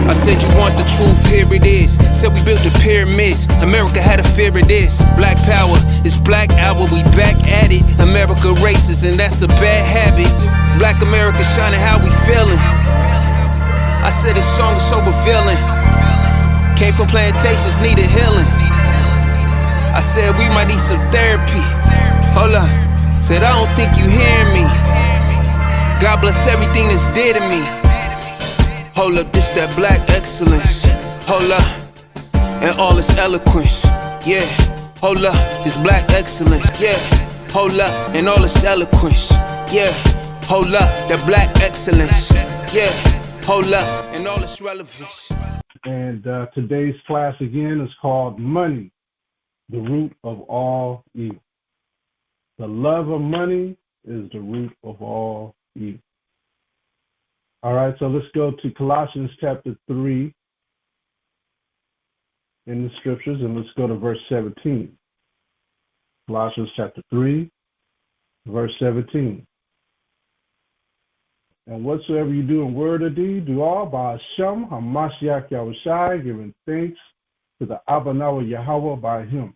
I said, you want the truth, here it is. Said we built the pyramids, America had a fear of this. Black power, it's Black Hour, we back at it. America racist, and that's a bad habit. Black America shining, how we feeling? I said this song is so revealing. Came from plantations, needed healing. I said we might need some therapy. Hold on, said I don't think you hearing me. God bless everything that's dear to me. Hold up, this that black excellence. Hold up, and all its eloquence. Yeah, hold up, this black excellence. Yeah, hold up, and all its eloquence. Yeah, hold up, that black excellence. Yeah, hold up, and all its relevance. And today's class again is called Money, the Root of All Evil. The love of money is the root of all evil. All right, so let's go to Colossians chapter 3 in the scriptures, and let's go to verse 17. Colossians chapter 3, verse 17. And whatsoever you do in word or deed, do all by HAMASHAYACH Yahawashi, giving thanks to the ADAWAN Yahawah by him.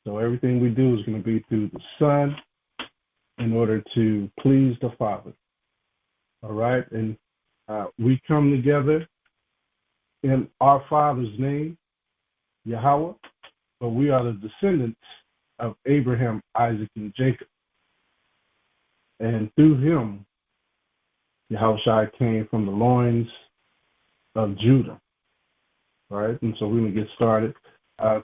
So everything we do is going to be through the Son in order to please the Father. All right, and we come together in our Father's name, Yahawah, but we are the descendants of Abraham, Isaac, and Jacob. And through him, Yahawashi came from the loins of Judah. All right, and so we're going to get started.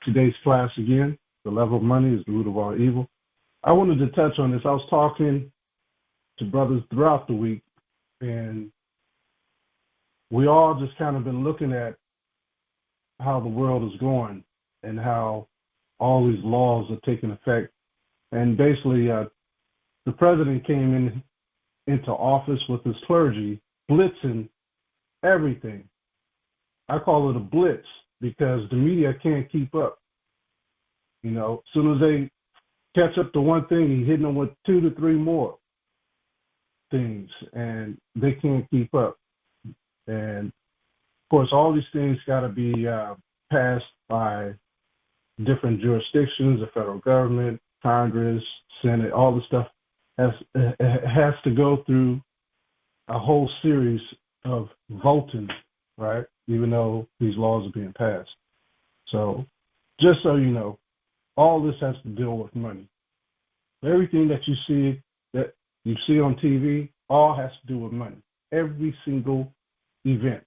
Today's class again, the love of money is the root of all evil. I wanted to touch on this. I was talking to brothers throughout the week, and we all just kind of been looking at how the world is going and how all these laws are taking effect. And basically, the president came into office with his clergy, blitzing everything. I call it a blitz because the media can't keep up. You know, as soon as they catch up to one thing, he's hitting them with 2 to 3 more things, and they can't keep up. And of course, all these things got to be passed by different jurisdictions, the federal government, Congress, Senate, all the stuff has to go through a whole series of voting, right? Even though these laws are being passed. So just so you know, all this has to deal with money. Everything that you see on TV, all has to do with money. Every single event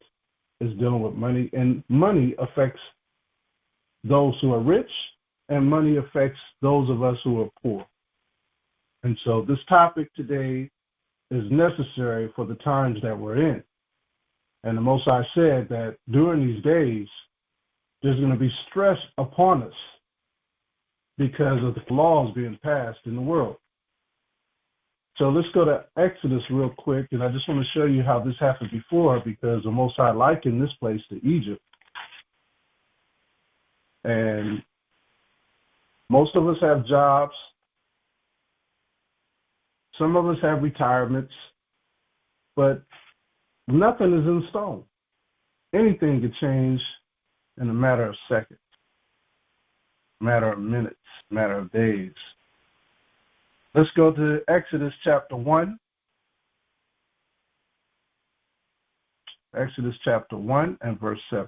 is dealing with money, and money affects those who are rich, and money affects those of us who are poor. And so this topic today is necessary for the times that we're in. And the Most High said that during these days, there's going to be stress upon us because of the laws being passed in the world. So let's go to Exodus real quick, and I just want to show you how this happened before, because the Most High likened this place to Egypt. And most of us have jobs. Some of us have retirements, but nothing is in stone. Anything could change in a matter of seconds, a matter of minutes, a matter of days. Let's go to Exodus chapter 1. Exodus chapter 1 and verse 7.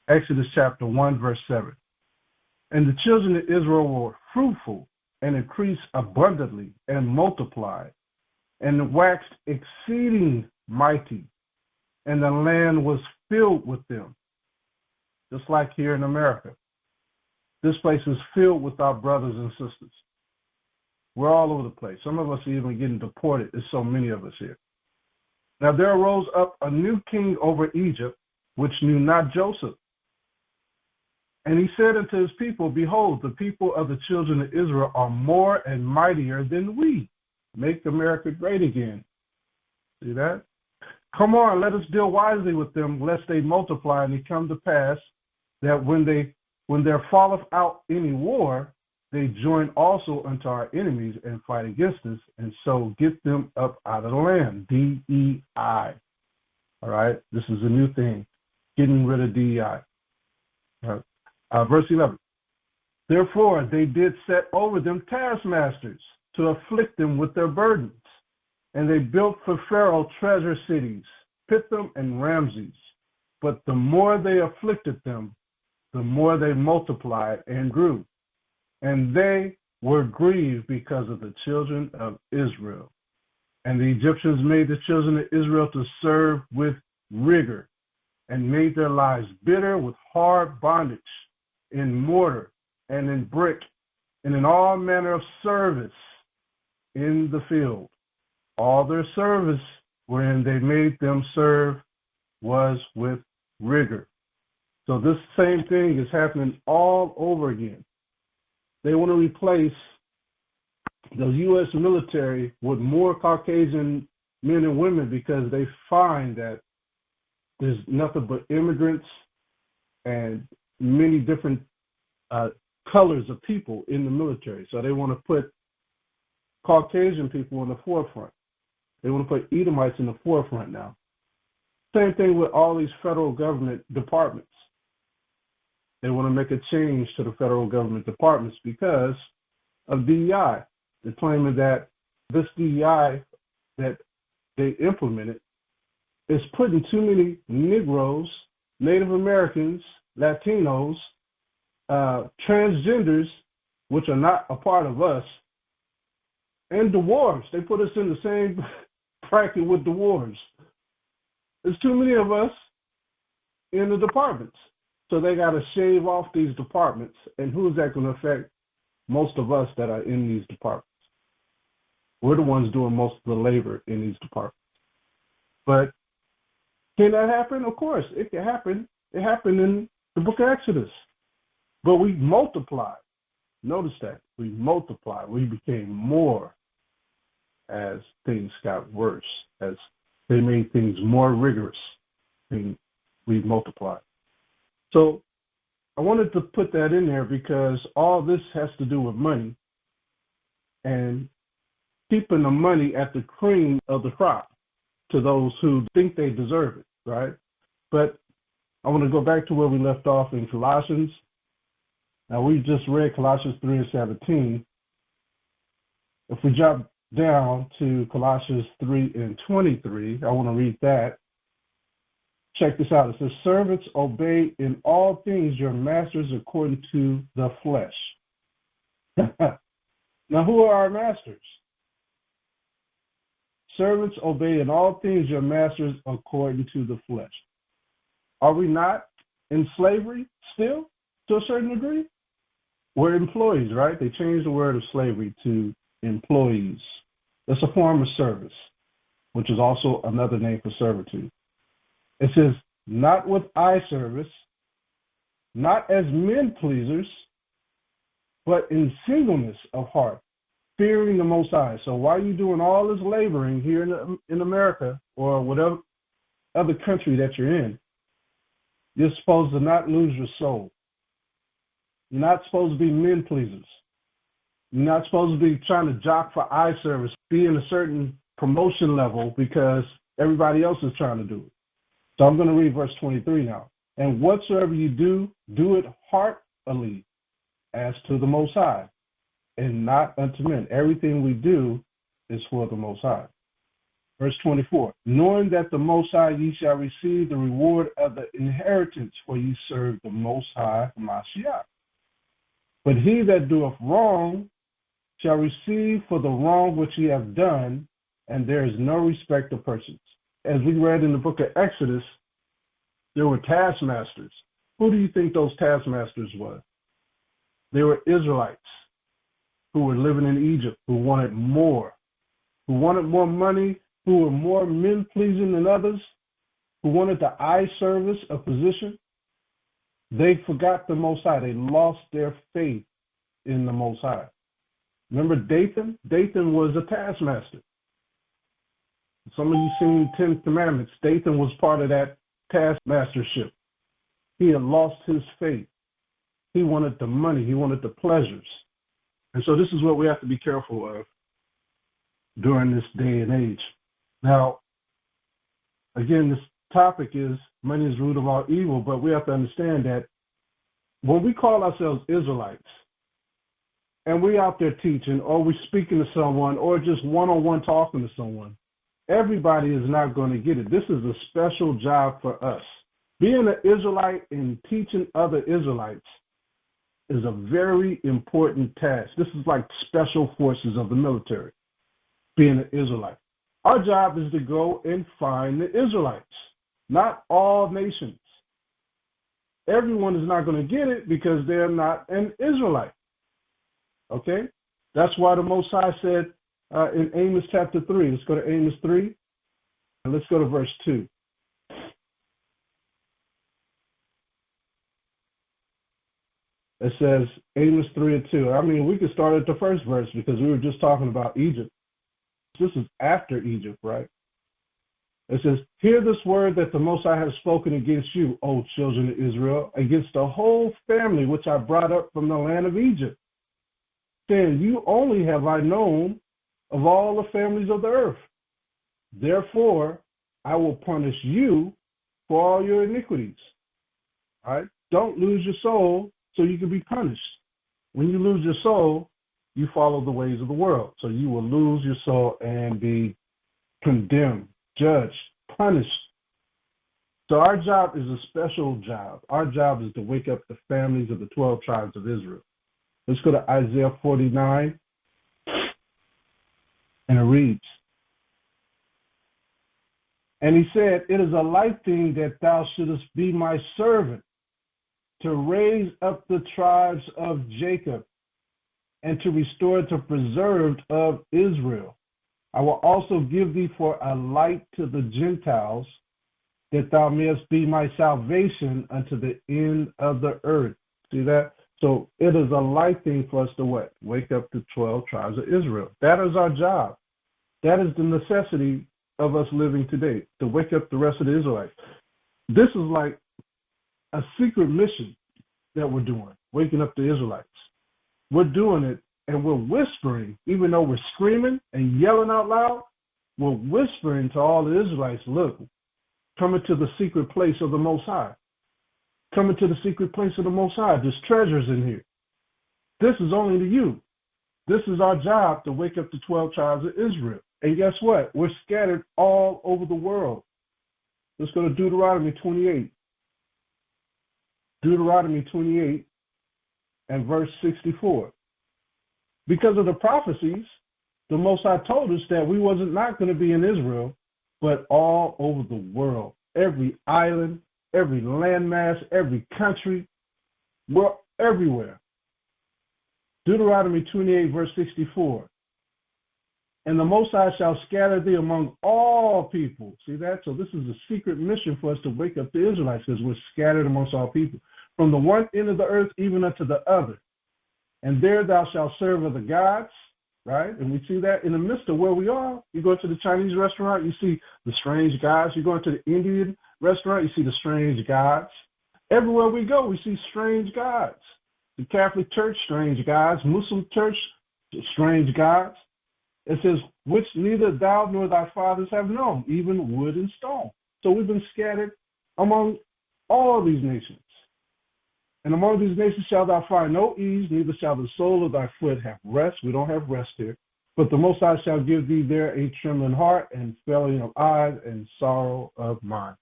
Exodus chapter 1, verse 7. And the children of Israel were fruitful and increased abundantly and multiplied and waxed exceeding mighty, and the land was filled with them. Just like here in America. This place is filled with our brothers and sisters. We're all over the place. Some of us are even getting deported. There's so many of us here. Now there arose up a new king over Egypt, which knew not Joseph. And he said unto his people, behold, the people of the children of Israel are more and mightier than we. Make America great again. See that? Come on, let us deal wisely with them, lest they multiply, and it come to pass that when there falleth out any war, they join also unto our enemies and fight against us, and so get them up out of the land. DEI. All right, this is a new thing, getting rid of DEI. Verse 11. Therefore, they did set over them taskmasters to afflict them with their burdens. And they built for Pharaoh treasure cities, Pithom and Ramses. But the more they afflicted them, the more they multiplied and grew. And they were grieved because of the children of Israel. And the Egyptians made the children of Israel to serve with rigor, and made their lives bitter with hard bondage, in mortar and in brick, and in all manner of service in the field. All their service wherein they made them serve was with rigor. So this same thing is happening all over again. They want to replace the U.S. military with more Caucasian men and women because they find that there's nothing but immigrants and many different colors of people in the military. So they want to put Caucasian people in the forefront. They want to put Edomites in the forefront now. Same thing with all these federal government departments. They want to make a change to the federal government departments because of DEI. They're claiming that this DEI that they implemented is putting too many Negroes, Native Americans, Latinos, transgenders, which are not a part of us, and dwarves. They put us in the same bracket with dwarves. There's too many of us in the departments. So they got to shave off these departments. And who's that going to affect? Most of us that are in these departments. We're the ones doing most of the labor in these departments. But can that happen? Of course, it can happen. It happened in the book of Exodus. But we multiplied. Notice that. We multiplied. We became more as things got worse, as they made things more rigorous. And we multiplied. So I wanted to put that in there because all this has to do with money and keeping the money at the cream of the crop to those who think they deserve it, right? But I want to go back to where we left off in Colossians. Now, we just read Colossians 3 and 17. If we jump down to Colossians 3 and 23, I want to read that. Check this out. It says, servants, obey in all things your masters according to the flesh. Now, who are our masters? Servants, obey in all things your masters according to the flesh. Are we not in slavery still to a certain degree? We're employees, right? They changed the word of slavery to employees. That's a form of service, which is also another name for servitude. It says, not with eye service, not as men pleasers, but in singleness of heart, fearing the Most High. So while you're doing all this laboring here in America or whatever other country that you're in, you're supposed to not lose your soul. You're not supposed to be men pleasers. You're not supposed to be trying to jock for eye service, be in a certain promotion level because everybody else is trying to do it. So I'm going to read verse 23 now. And whatsoever you do, do it heartily as to the Most High, and not unto men. Everything we do is for the Most High. Verse 24, knowing that the Most High ye shall receive the reward of the inheritance, for ye serve the Most High HAMASHAYACH. But he that doeth wrong shall receive for the wrong which he hath done, and there is no respect of persons. As we read in the book of Exodus, there were taskmasters. Who do you think those taskmasters were? They were Israelites who were living in Egypt, who wanted more money, who were more men-pleasing than others, who wanted the eye service, a position. They forgot the Most High. They lost their faith in the Most High. Remember Dathan? Dathan was a taskmaster. Some of you seen 10 Commandments. Dathan was part of that taskmastership. He had lost his faith. He wanted the money. He wanted the pleasures. And so this is what we have to be careful of during this day and age. Now, again, topic is money is the root of all evil, but we have to understand that when we call ourselves Israelites and we out there teaching or we speaking to someone or just one-on-one talking to someone, everybody is not going to get it. This is a special job for us. Being an Israelite and teaching other Israelites is a very important task. This is like special forces of the military, being an Israelite. Our job is to go and find the Israelites, not all nations. Everyone is not going to get it because they're not an Israelite. Okay? That's why the Most High said in Amos chapter 3, let's go to Amos 3, and let's go to verse 2. It says, Amos 3 and 2. I mean, we could start at the first verse because we were just talking about Egypt. This is after Egypt, right? It says, hear this word that the Most High has spoken against you, O children of Israel, against the whole family which I brought up from the land of Egypt, saying, you only have I known of all the families of the earth. Therefore, I will punish you for all your iniquities. All right? Don't lose your soul so you can be punished. When you lose your soul, you follow the ways of the world. So you will lose your soul and be condemned, judged, punished. So our job is a special job. Our job is to wake up the families of the 12 tribes of Israel. Let's go to Isaiah 49, and it reads, and he said, it is a light thing that thou shouldest be my servant, to raise up the tribes of Jacob, and to restore the preserved of Israel. I will also give thee for a light to the Gentiles, that thou mayest be my salvation unto the end of the earth. See that? So it is a light thing for us to what? Wake up the 12 tribes of Israel. That is our job. That is the necessity of us living today, to wake up the rest of the Israelites. This is like a secret mission that we're doing, waking up the Israelites. We're doing it and we're whispering, even though we're screaming and yelling out loud, we're whispering to all the Israelites, look, coming to the secret place of the Most High. Coming to the secret place of the Most High. There's treasures in here. This is only to you. This is our job, to wake up the 12 tribes of Israel. And guess what? We're scattered all over the world. Let's go to Deuteronomy 28. Deuteronomy 28 and verse 64. Because of the prophecies, the Most High told us that we wasn't not going to be in Israel, but all over the world. Every island, every landmass, every country, we're everywhere. Deuteronomy 28, verse 64. And the Most High shall scatter thee among all people. See that? So this is a secret mission for us to wake up the Israelites, because we're scattered amongst all people, from the one end of the earth even unto the other. And there thou shalt serve other gods, right? And we see that in the midst of where we are. You go to the Chinese restaurant, you see the strange gods. You go into the Indian restaurant, you see the strange gods. Everywhere we go, we see strange gods. The Catholic Church, strange gods. Muslim Church, strange gods. It says, which neither thou nor thy fathers have known, even wood and stone. So we've been scattered among all these nations. And among these nations shalt thou find no ease, neither shall the sole of thy foot have rest. We don't have rest here. But the Most High shall give thee there a trembling heart and failing of eyes and sorrow of mind.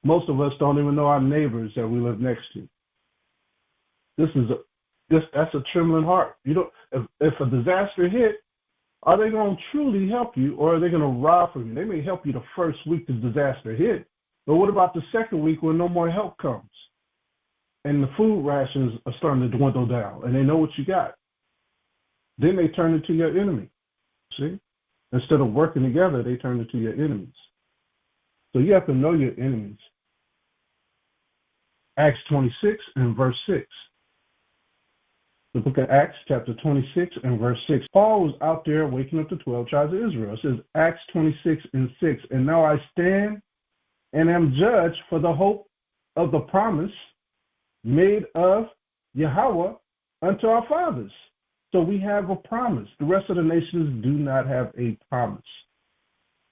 Most of us don't even know our neighbors that we live next to. That's a trembling heart. You don't. If a disaster hit, are they going to truly help you, or are they going to rob from you? They may help you the first week the disaster hit, but what about the second week when no more help comes? And the food rations are starting to dwindle down, and they know what you got. Then they turn into your enemy. See? Instead of working together, they turn into your enemies. So you have to know your enemies. Acts 26 and verse 6. The book of Acts, chapter 26 and verse 6. Paul was out there waking up the 12 tribes of Israel. It says, Acts 26 and 6. And now I stand and am judged for the hope of the promise made of Yahawah unto our fathers. So we have a promise. The rest of the nations do not have a promise.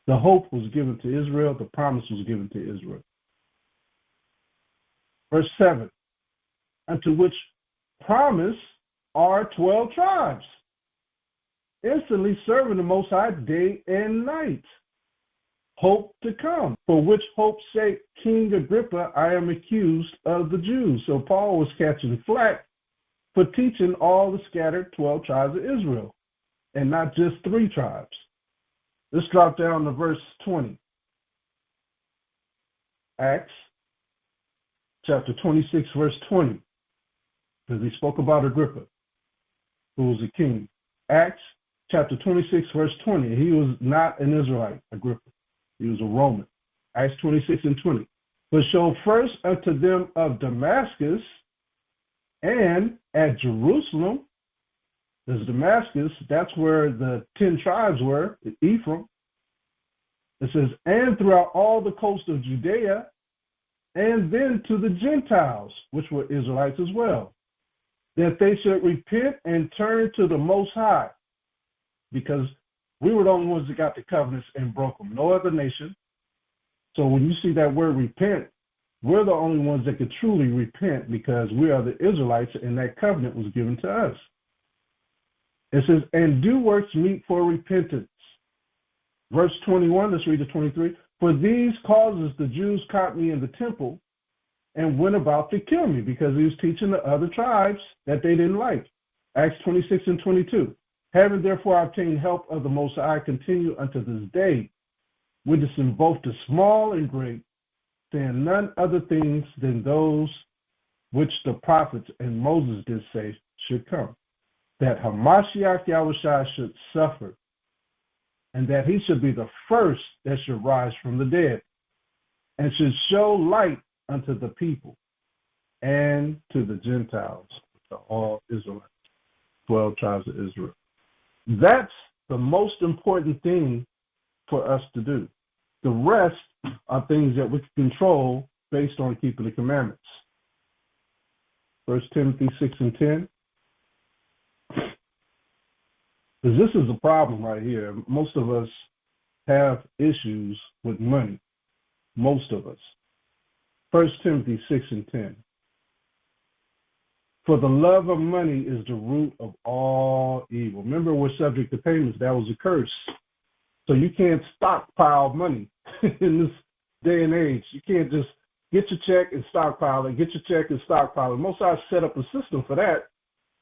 The hope was given to Israel. The promise was given to Israel. Verse 7, unto which promise are 12 tribes, instantly serving the Most High day and night. Hope to come, for which hope's sake, King Agrippa, I am accused of the Jews. So Paul was catching flack for teaching all the scattered 12 tribes of Israel, and not just 3 tribes. Let's drop down to verse 20. Acts chapter 26, verse 20, because he spoke about Agrippa, who was a king. Acts chapter 26, verse 20. He was not an Israelite, Agrippa. He was a Roman. Acts 26 and 20. But show first unto them of Damascus and at Jerusalem. There's Damascus. That's where the 10 tribes were, Ephraim. It says, and throughout all the coast of Judea, and then to the Gentiles, which were Israelites as well, that they should repent and turn to the Most High, because we were the only ones that got the covenants and broke them, no other nation. So when you see that word repent, we're the only ones that could truly repent, because we are the Israelites and that covenant was given to us. It says, and do works meet for repentance. Verse 21, let's read to 23. For these causes the Jews caught me in the temple and went about to kill me, because he was teaching the other tribes that they didn't like. Acts 26 and 22. Having therefore obtained help of the Most High, I continue unto this day, witnessing both the small and great, saying none other things than those which the prophets and Moses did say should come, that HAMASHAYACH Yahawashi should suffer, and that he should be the first that should rise from the dead, and should show light unto the people and to the Gentiles, to all Israelites, 12 tribes of Israel. That's the most important thing for us to do. The rest are things that we can control based on keeping the commandments. 1 Timothy 6 and 10. Because this is a problem right here. Most of us have issues with money. Most of us. 1 Timothy 6 and 10. For the love of money is the root of all evil. Remember, we're subject to payments. That was a curse. So you can't stockpile money in this day and age. You can't just get your check and stockpile it, get your check and stockpile it. Most guys set up a system for that.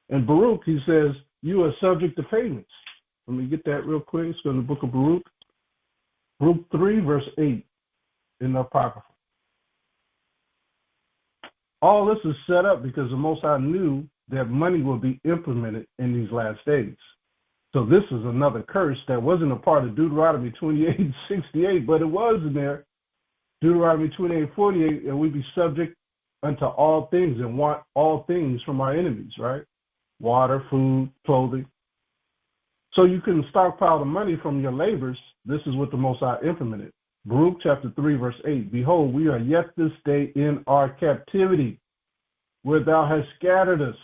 And Baruch, he says, you are subject to payments. Let me get that real quick. It's in the book of Baruch. Baruch 3, verse 8 in the Apocrypha. All this is set up because the Most High knew that money will be implemented in these last days. So this is another curse that wasn't a part of Deuteronomy 28 and 68, but it was in there. Deuteronomy 28 and 48, and we be subject unto all things and want all things from our enemies, right? Water, food, clothing. So you can stockpile the money from your labors. This is what the Most High implemented. Baruch chapter 3, verse 8. Behold, we are yet this day in our captivity, where thou hast scattered us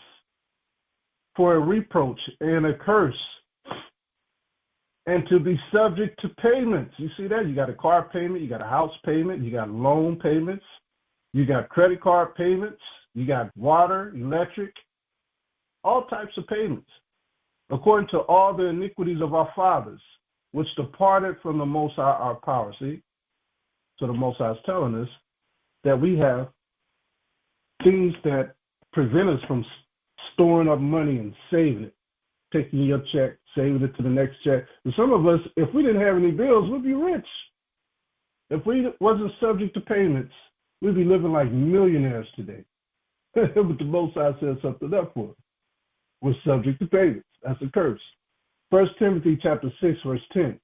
for a reproach and a curse, and to be subject to payments. You see that? You got a car payment, you got a house payment, you got loan payments, you got credit card payments, you got water, electric, all types of payments, according to all the iniquities of our fathers, which departed from the Most High our power. See? So the Most High is telling us that we have things that prevent us from storing up money and saving it, taking your check, saving it to the next check. And some of us, if we didn't have any bills, we'd be rich. If we wasn't subject to payments, we'd be living like millionaires today. But the Most High said something up for us. We're subject to payments. That's a curse. 1 Timothy chapter 6, verse 10.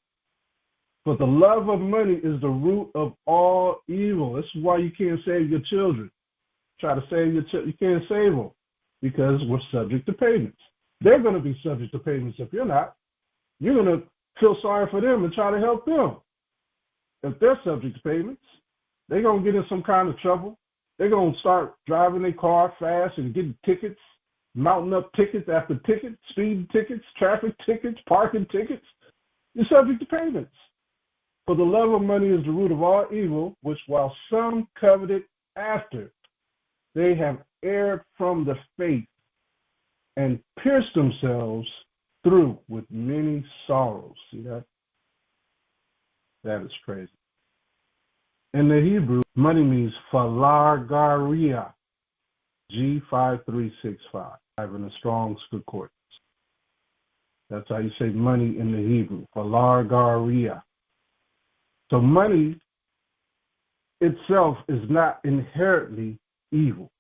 For the love of money is the root of all evil. This is why you can't save your children. Try to save your children. You can't save them because we're subject to payments. They're going to be subject to payments if you're not. You're going to feel sorry for them and try to help them. If they're subject to payments, they're going to get in some kind of trouble. They're going to start driving their car fast and getting tickets, mounting up tickets after tickets, speeding tickets, traffic tickets, parking tickets. You're subject to payments. For the love of money is the root of all evil, which while some coveted after. They have erred from the faith and pierced themselves through with many sorrows. See that? That is crazy. In the Hebrew, money means falargaria, G5365, having a strong concordance. That's how you say money in the Hebrew, falargaria. So money itself is not inherently evil,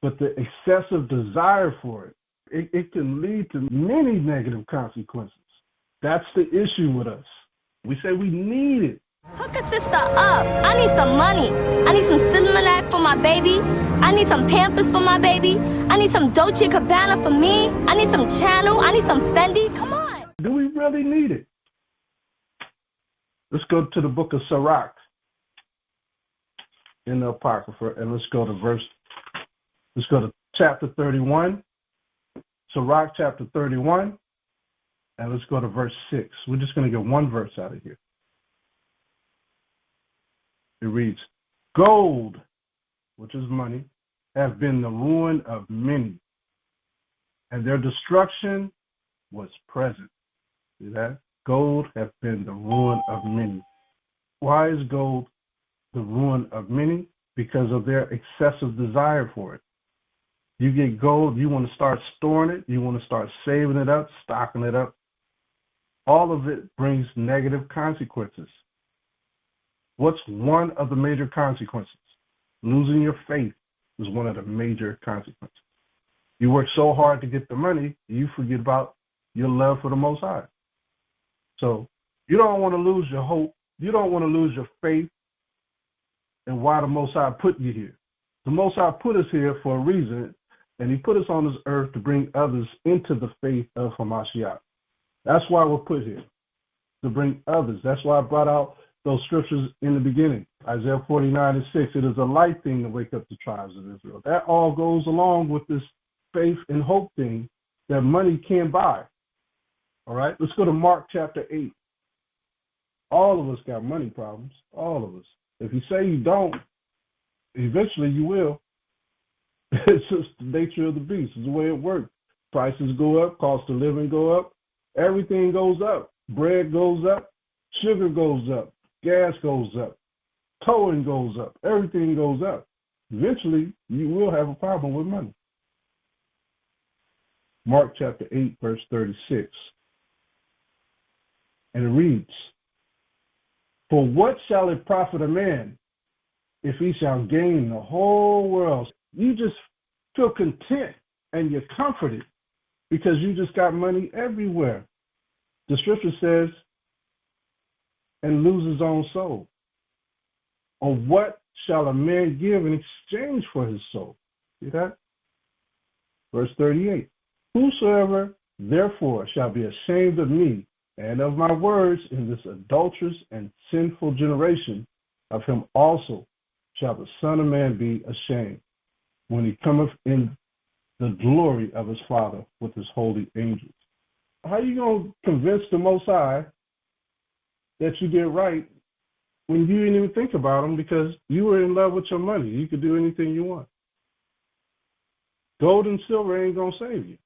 but the excessive desire for it, it can lead to many negative consequences. That's the issue with us. We say we need it. Hook a sister up. I need some money. I need some Similac for my baby. I need some Pampers for my baby. I need some Dolce & Gabbana for me. I need some Channel. I need some Fendi. Come on. Do we really need it? Let's go to the book of Sirach in the Apocrypha, and let's go to chapter 31. Sirach chapter 31, and let's go to verse 6. We're just going to get one verse out of here. It reads, gold, which is money, have been the ruin of many, and their destruction was present. See that? Gold have been the ruin of many. Why is gold the ruin of many? Because of their excessive desire for it. You get gold, you want to start storing it, you want to start saving it up, stocking it up. All of it brings negative consequences. What's one of the major consequences? Losing your faith is one of the major consequences. You work so hard to get the money, you forget about your love for the Most High. So you don't want to lose your hope. You don't want to lose your faith and why the Most High put you here. The Most High put us here for a reason, and he put us on this earth to bring others into the faith of Hamashiach. That's why we're put here, to bring others. That's why I brought out those scriptures in the beginning. Isaiah 49:6, it is a light thing to wake up the tribes of Israel. That all goes along with this faith and hope thing that money can't buy. All right, let's go to Mark chapter 8. All of us got money problems, all of us. If you say you don't, eventually you will. It's just the nature of the beast. It's the way it works. Prices go up, cost of living go up, everything goes up. Bread goes up, sugar goes up, gas goes up, towing goes up, everything goes up. Eventually, you will have a problem with money. Mark chapter 8, verse 36. And it reads, for what shall it profit a man if he shall gain the whole world? You just feel content and you're comforted because you just got money everywhere. The scripture says, and lose his own soul. Or what shall a man give in exchange for his soul? See that? Verse 38. Whosoever therefore shall be ashamed of me and of my words in this adulterous and sinful generation, of him also shall the Son of Man be ashamed, when he cometh in the glory of his Father with his holy angels. How are you going to convince the Most High that you did right when you didn't even think about him because you were in love with your money? You could do anything you want. Gold and silver ain't going to save you.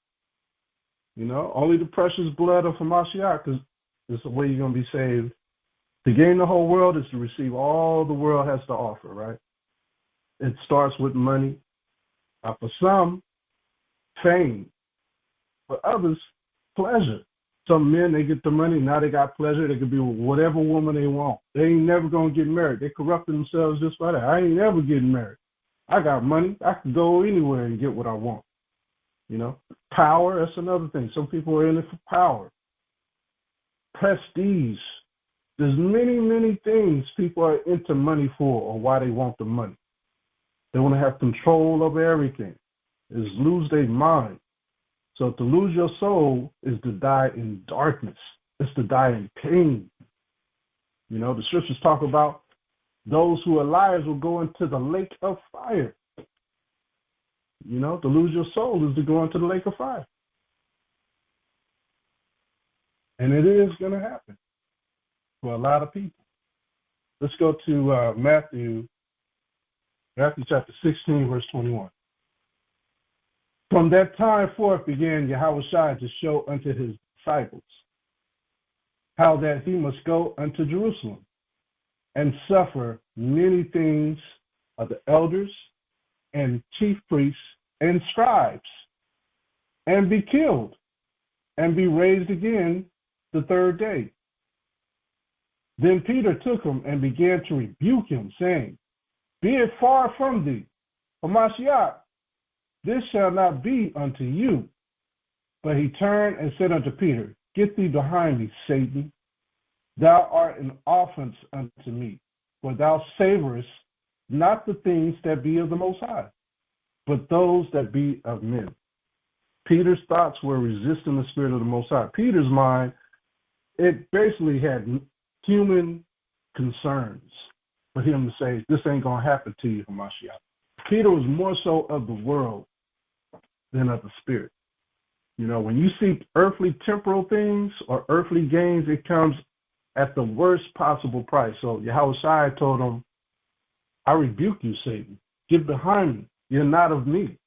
You know, only the precious blood of Hamashiach is the way you're going to be saved. To gain the whole world is to receive all the world has to offer, right? It starts with money. For some, fame. For others, pleasure. Some men, they get the money, now they got pleasure. They could be with whatever woman they want. They ain't never going to get married. They corrupted themselves just by that. I ain't never getting married. I got money. I can go anywhere and get what I want. You know, power, that's another thing. Some people are in it for power. Prestige. There's many, many things people are into money for or why they want the money. They want to have control over everything. Is lose their mind. So to lose your soul is to die in darkness. It's to die in pain. You know, the scriptures talk about those who are liars will go into the lake of fire. You know, to lose your soul is to go into the lake of fire. And it is going to happen for a lot of people. Let's go to Matthew Matthew chapter 16, verse 21. From that time forth began Yahawashi to show unto his disciples how that he must go unto Jerusalem and suffer many things of the elders and chief priests and scribes, and be killed, and be raised again the third day. Then Peter took him and began to rebuke him, saying, Be it far from thee, HAMASHAYACH, this shall not be unto you. But he turned and said unto Peter, Get thee behind me, Satan. Thou art an offense unto me, for thou savorest not the things that be of the Most High, but those that be of men. Peter's thoughts were resisting the Spirit of the Most High. Peter's mind, it basically had human concerns for him to say, this ain't going to happen to you, HAMASHAYACH. Peter was more so of the world than of the Spirit. You know, when you seek earthly temporal things or earthly gains, it comes at the worst possible price. So Yahawashi told him, I rebuke you, Satan. Get behind me. You're not of me.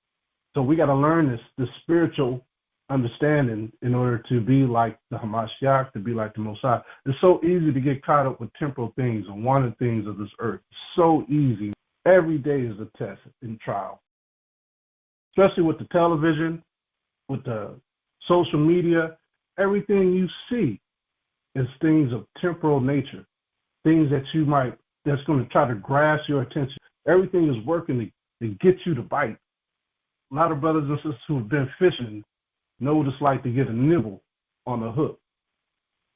So we got to learn this spiritual understanding in order to be like the HAMASHAYACH, to be like the Most High. It's so easy to get caught up with temporal things and wanting things of this earth. It's so easy. Every day is a test and trial, especially with the television, with the social media. Everything you see is things of temporal nature, things that that's going to try to grasp your attention. Everything is working to get you to bite. A lot of brothers and sisters who have been fishing know what it's like to get a nibble on a hook.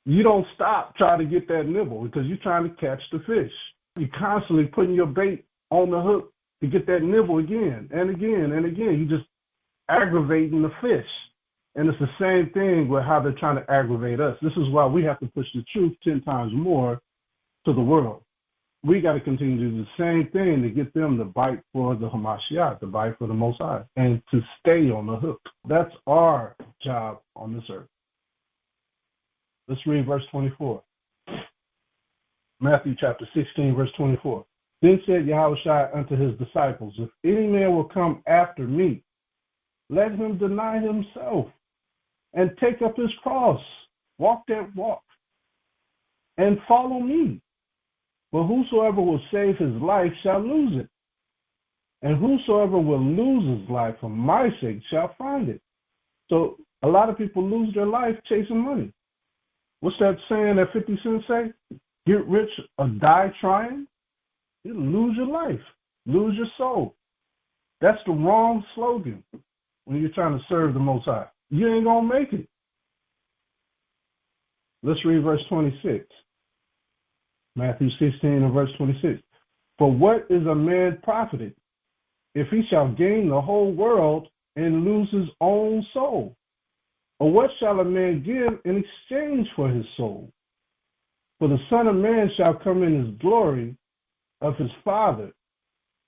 You don't stop trying to get that nibble because you're trying to catch the fish. You're constantly putting your bait on the hook to get that nibble again and again and again. You're just aggravating the fish. And it's the same thing with how they're trying to aggravate us. This is why we have to push the truth 10 times more to the world. We got to continue to do the same thing to get them to bite for the HAMASHAYACH, to bite for the Most High, and to stay on the hook. That's our job on this earth. Let's read verse 24. Matthew chapter 16, verse 24. Then said Yahawashi unto his disciples, If any man will come after me, let him deny himself and take up his cross, walk that walk, and follow me. But whosoever will save his life shall lose it. And whosoever will lose his life for my sake shall find it. So a lot of people lose their life chasing money. What's that saying that 50 Cent say? Get rich or die trying? You lose your life, lose your soul. That's the wrong slogan when you're trying to serve the Most High. You ain't going to make it. Let's read verse 26. Matthew 16 and verse 26. For what is a man profited if he shall gain the whole world and lose his own soul? Or what shall a man give in exchange for his soul? For the Son of Man shall come in his glory of his Father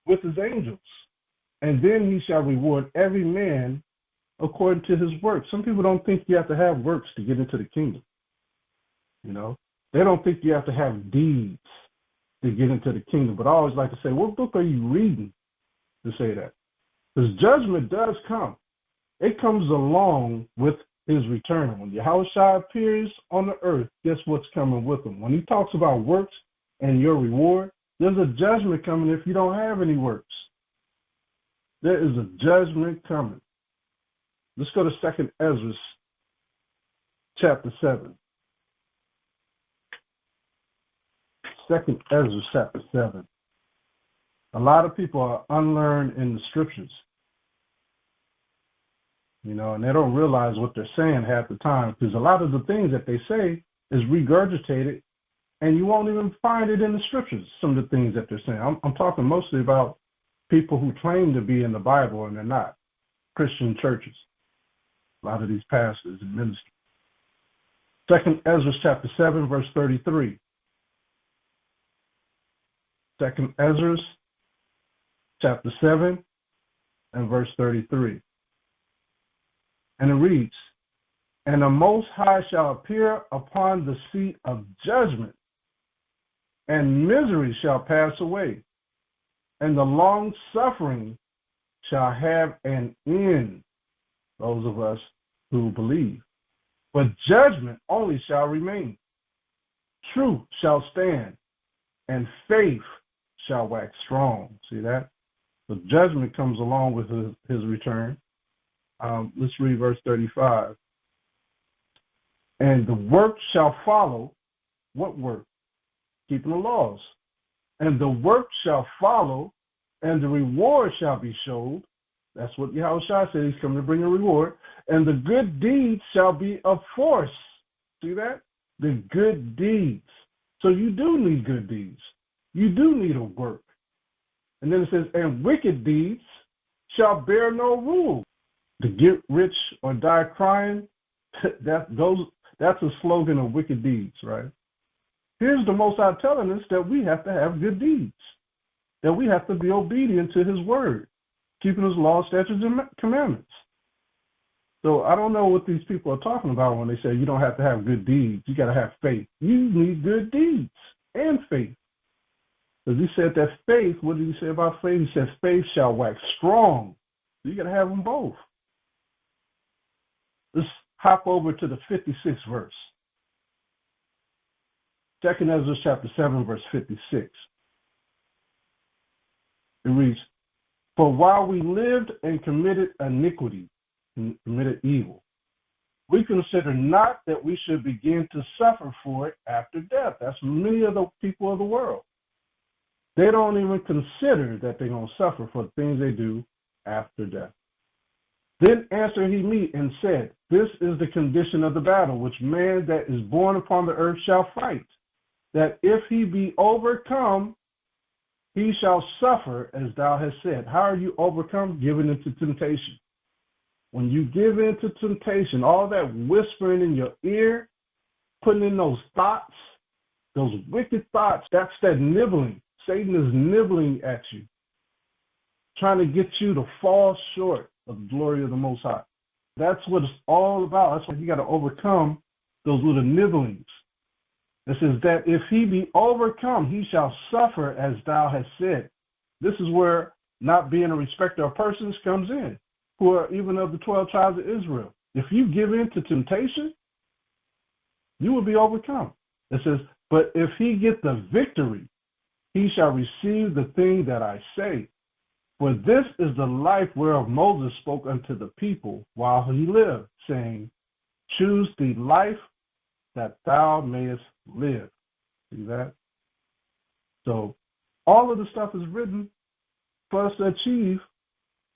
with his angels, and then he shall reward every man according to his works. Some people don't think you have to have works to get into the kingdom. You know, they don't think you have to have deeds to get into the kingdom. But I always like to say, what book are you reading to say that? Because judgment does come. It comes along with his return. When Yahawashi appears on the earth, guess what's coming with him? When he talks about works and your reward, there's a judgment coming if you don't have any works. There is a judgment coming. Let's go to 2 Ezra chapter 7. 2 Ezra chapter 7. A lot of people are unlearned in the scriptures, you know, and they don't realize what they're saying half the time, because a lot of the things that they say is regurgitated, and you won't even find it in the scriptures, some of the things that they're saying. I'm talking mostly about people who claim to be in the Bible and they're not. Christian churches, a lot of these pastors and ministers. 2 Ezra chapter 7, verse 33. 2 Ezra chapter 7 and verse 33. And it reads, And the Most High shall appear upon the seat of judgment, and misery shall pass away, and the long suffering shall have an end, those of us who believe. But judgment only shall remain. Truth shall stand, and faith shall wax strong. See that? So judgment comes along with his return. Let's read verse 35. And the work shall follow. What work? Keeping the laws. And the work shall follow, and the reward shall be showed. That's what Yahawashi said. He's coming to bring a reward. And the good deeds shall be of force. See that? The good deeds. So you do need good deeds. You do need a work. And then it says, and wicked deeds shall bear no rule. To get rich or die crying, that's a slogan of wicked deeds, right? Here's the Most High telling us that we have to have good deeds, that we have to be obedient to his word, keeping his laws, statutes, and commandments. So I don't know what these people are talking about when they say you don't have to have good deeds. You got to have faith. You need good deeds and faith. Because he said that faith, what did he say about faith? He said faith shall wax strong. So you got to have them both. Let's hop over to the 56th verse. 2nd Ezra chapter 7, verse 56. It reads, for while we lived and committed iniquity, and committed evil, we consider not that we should begin to suffer for it after death. That's many of the people of the world. They don't even consider that they're going to suffer for the things they do after death. Then answered he me and said, this is the condition of the battle, which man that is born upon the earth shall fight, that if he be overcome, he shall suffer as thou hast said. How are you overcome? Given into temptation. When you give in to temptation, all that whispering in your ear, putting in those thoughts, those wicked thoughts, that's that nibbling. Satan is nibbling at you, trying to get you to fall short of the glory of the Most High. That's what it's all about. That's why you got to overcome those little nibblings. It says that if he be overcome, he shall suffer as thou hast said. This is where not being a respecter of persons comes in, who are even of the 12 tribes of Israel. If you give in to temptation, you will be overcome. It says, but if he get the victory, he shall receive the thing that I say. For this is the life whereof Moses spoke unto the people while he lived, saying, choose the life that thou mayest live. See that? So all of the stuff is written for us to achieve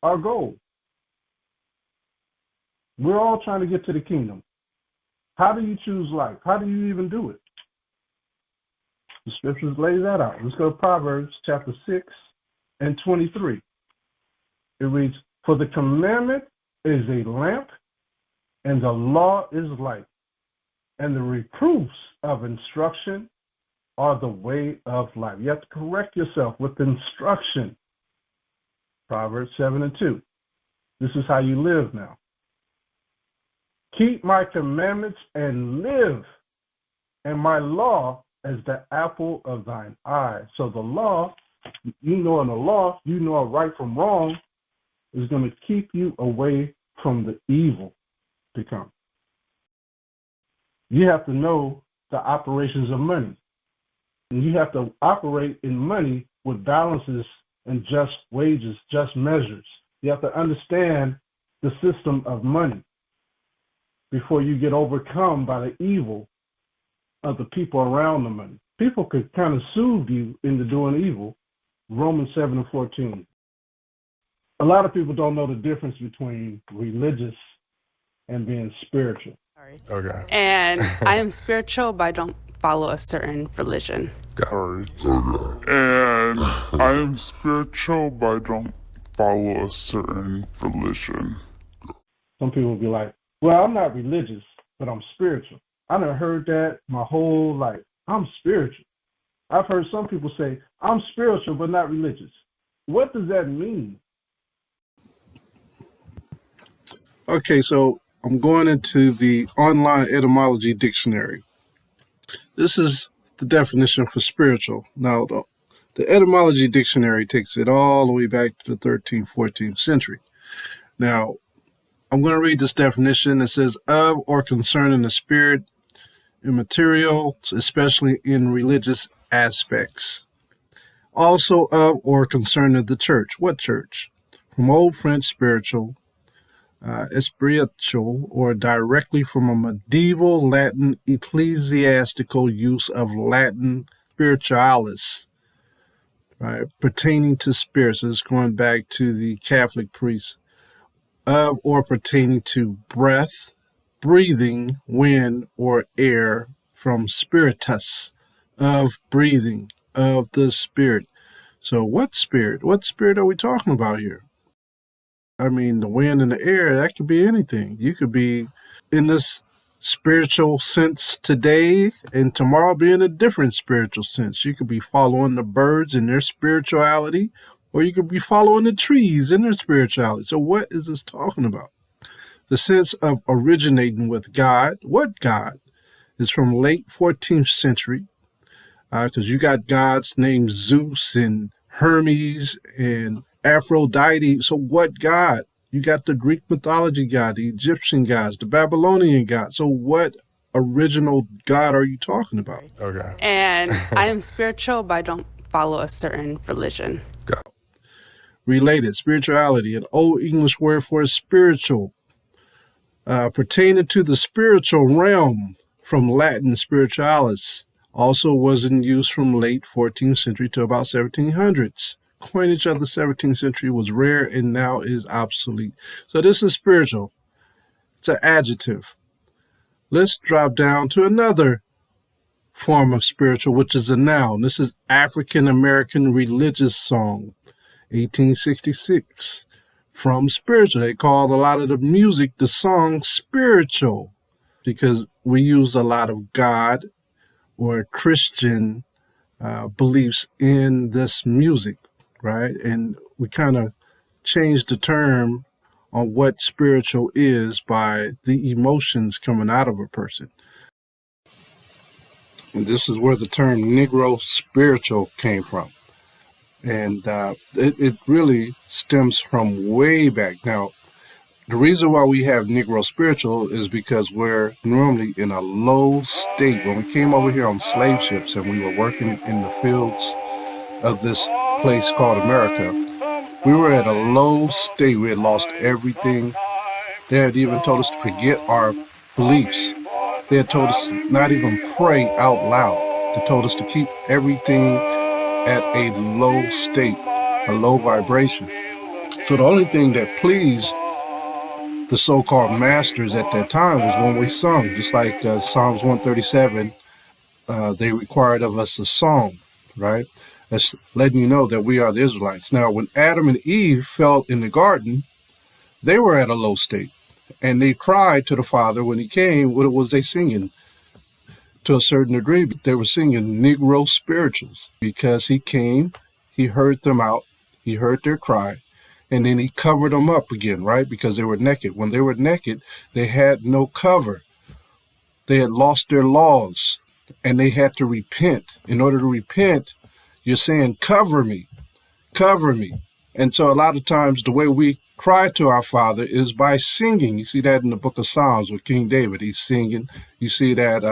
our goal. We're all trying to get to the kingdom. How do you choose life? How do you even do it? The scriptures lay that out. Let's go to Proverbs chapter 6 and 23. It reads, for the commandment is a lamp, and the law is light, and the reproofs of instruction are the way of life. You have to correct yourself with instruction. Proverbs 7 and 2. This is how you live now. Keep my commandments and live, and my law as the apple of thine eye. So the law, you know in the law, you know right from wrong, is going to keep you away from the evil to come. You have to know the operations of money. And you have to operate in money with balances and just wages, just measures. You have to understand the system of money before you get overcome by the evil of the people around the money. People could kind of soothe you into doing evil. Romans 7 and 14. A lot of people don't know the difference between religious and being spiritual. Okay. And I am spiritual, but I don't follow a certain religion. Sorry. And I am spiritual, but I don't follow a certain religion. Some people will be like, well, I'm not religious, but I'm spiritual. I never heard that my whole life. I'm spiritual. I've heard some people say, I'm spiritual, but not religious. What does that mean? Okay, so I'm going into the online etymology dictionary. This is the definition for spiritual. Now, The etymology dictionary takes it all the way back to the 13th, 14th century. Now, I'm going to read this definition. It says, of or concerning the spirit, immaterial, especially in religious aspects. Also of or concerning the church. What church? From Old French spiritual, spiritual, or directly from a medieval Latin ecclesiastical use of Latin spiritualis, right, pertaining to spirits. This is going back to the Catholic priests. Of or pertaining to breath, breathing, wind, or air, from spiritus, of breathing, of the spirit. So what spirit? What spirit are we talking about here? I mean, the wind and the air, that could be anything. You could be in this spiritual sense today and tomorrow be in a different spiritual sense. You could be following the birds in their spirituality, or you could be following the trees in their spirituality. So what is this talking about? The sense of originating with God. What God? Is from late 14th century, because you got gods named Zeus and Hermes and Aphrodite. So what God? You got the Greek mythology God, the Egyptian gods, the Babylonian God. So what original God are you talking about? Okay. And I am spiritual, but I don't follow a certain religion. Related, spirituality, an Old English word for spiritual, pertaining to the spiritual realm, from Latin spiritualis, also was in use from late 14th century to about 1700s. Coinage of the 17th century was rare and now is obsolete. So this is spiritual. It's an adjective. Let's drop down to another form of spiritual, which is a noun. This is African American religious song, 1866. From spiritual. They called a lot of the music, the song, spiritual, because we used a lot of God or Christian beliefs in this music, right? And we kind of changed the term on what spiritual is by the emotions coming out of a person. And this is where the term Negro spiritual came from. And it really stems from way back. Now, the reason why we have Negro spiritual is because we're normally in a low state. When we came over here on slave ships and we were working in the fields of this place called America, we were at a low state. We had lost everything. They had even told us to forget our beliefs. They had told us not even pray out loud. They told us to keep everything at a low state, a low vibration. So the only thing that pleased the so-called masters at that time was when we sung, just like Psalms 137, they required of us a song, right? That's letting you know that we are the Israelites. Now, when Adam and Eve fell in the garden, they were at a low state, and they cried to the Father when he came. What was they singing? To a certain degree, they were singing Negro spirituals, because he came, he heard them out, he heard their cry, and then he covered them up again, right? Because they were naked. When they were naked, they had no cover. They had lost their laws, and they had to repent. In order to repent, you're saying, cover me, cover me. And so a lot of times the way we cry to our Father is by singing. You see that in the book of Psalms with King David. He's singing. You see that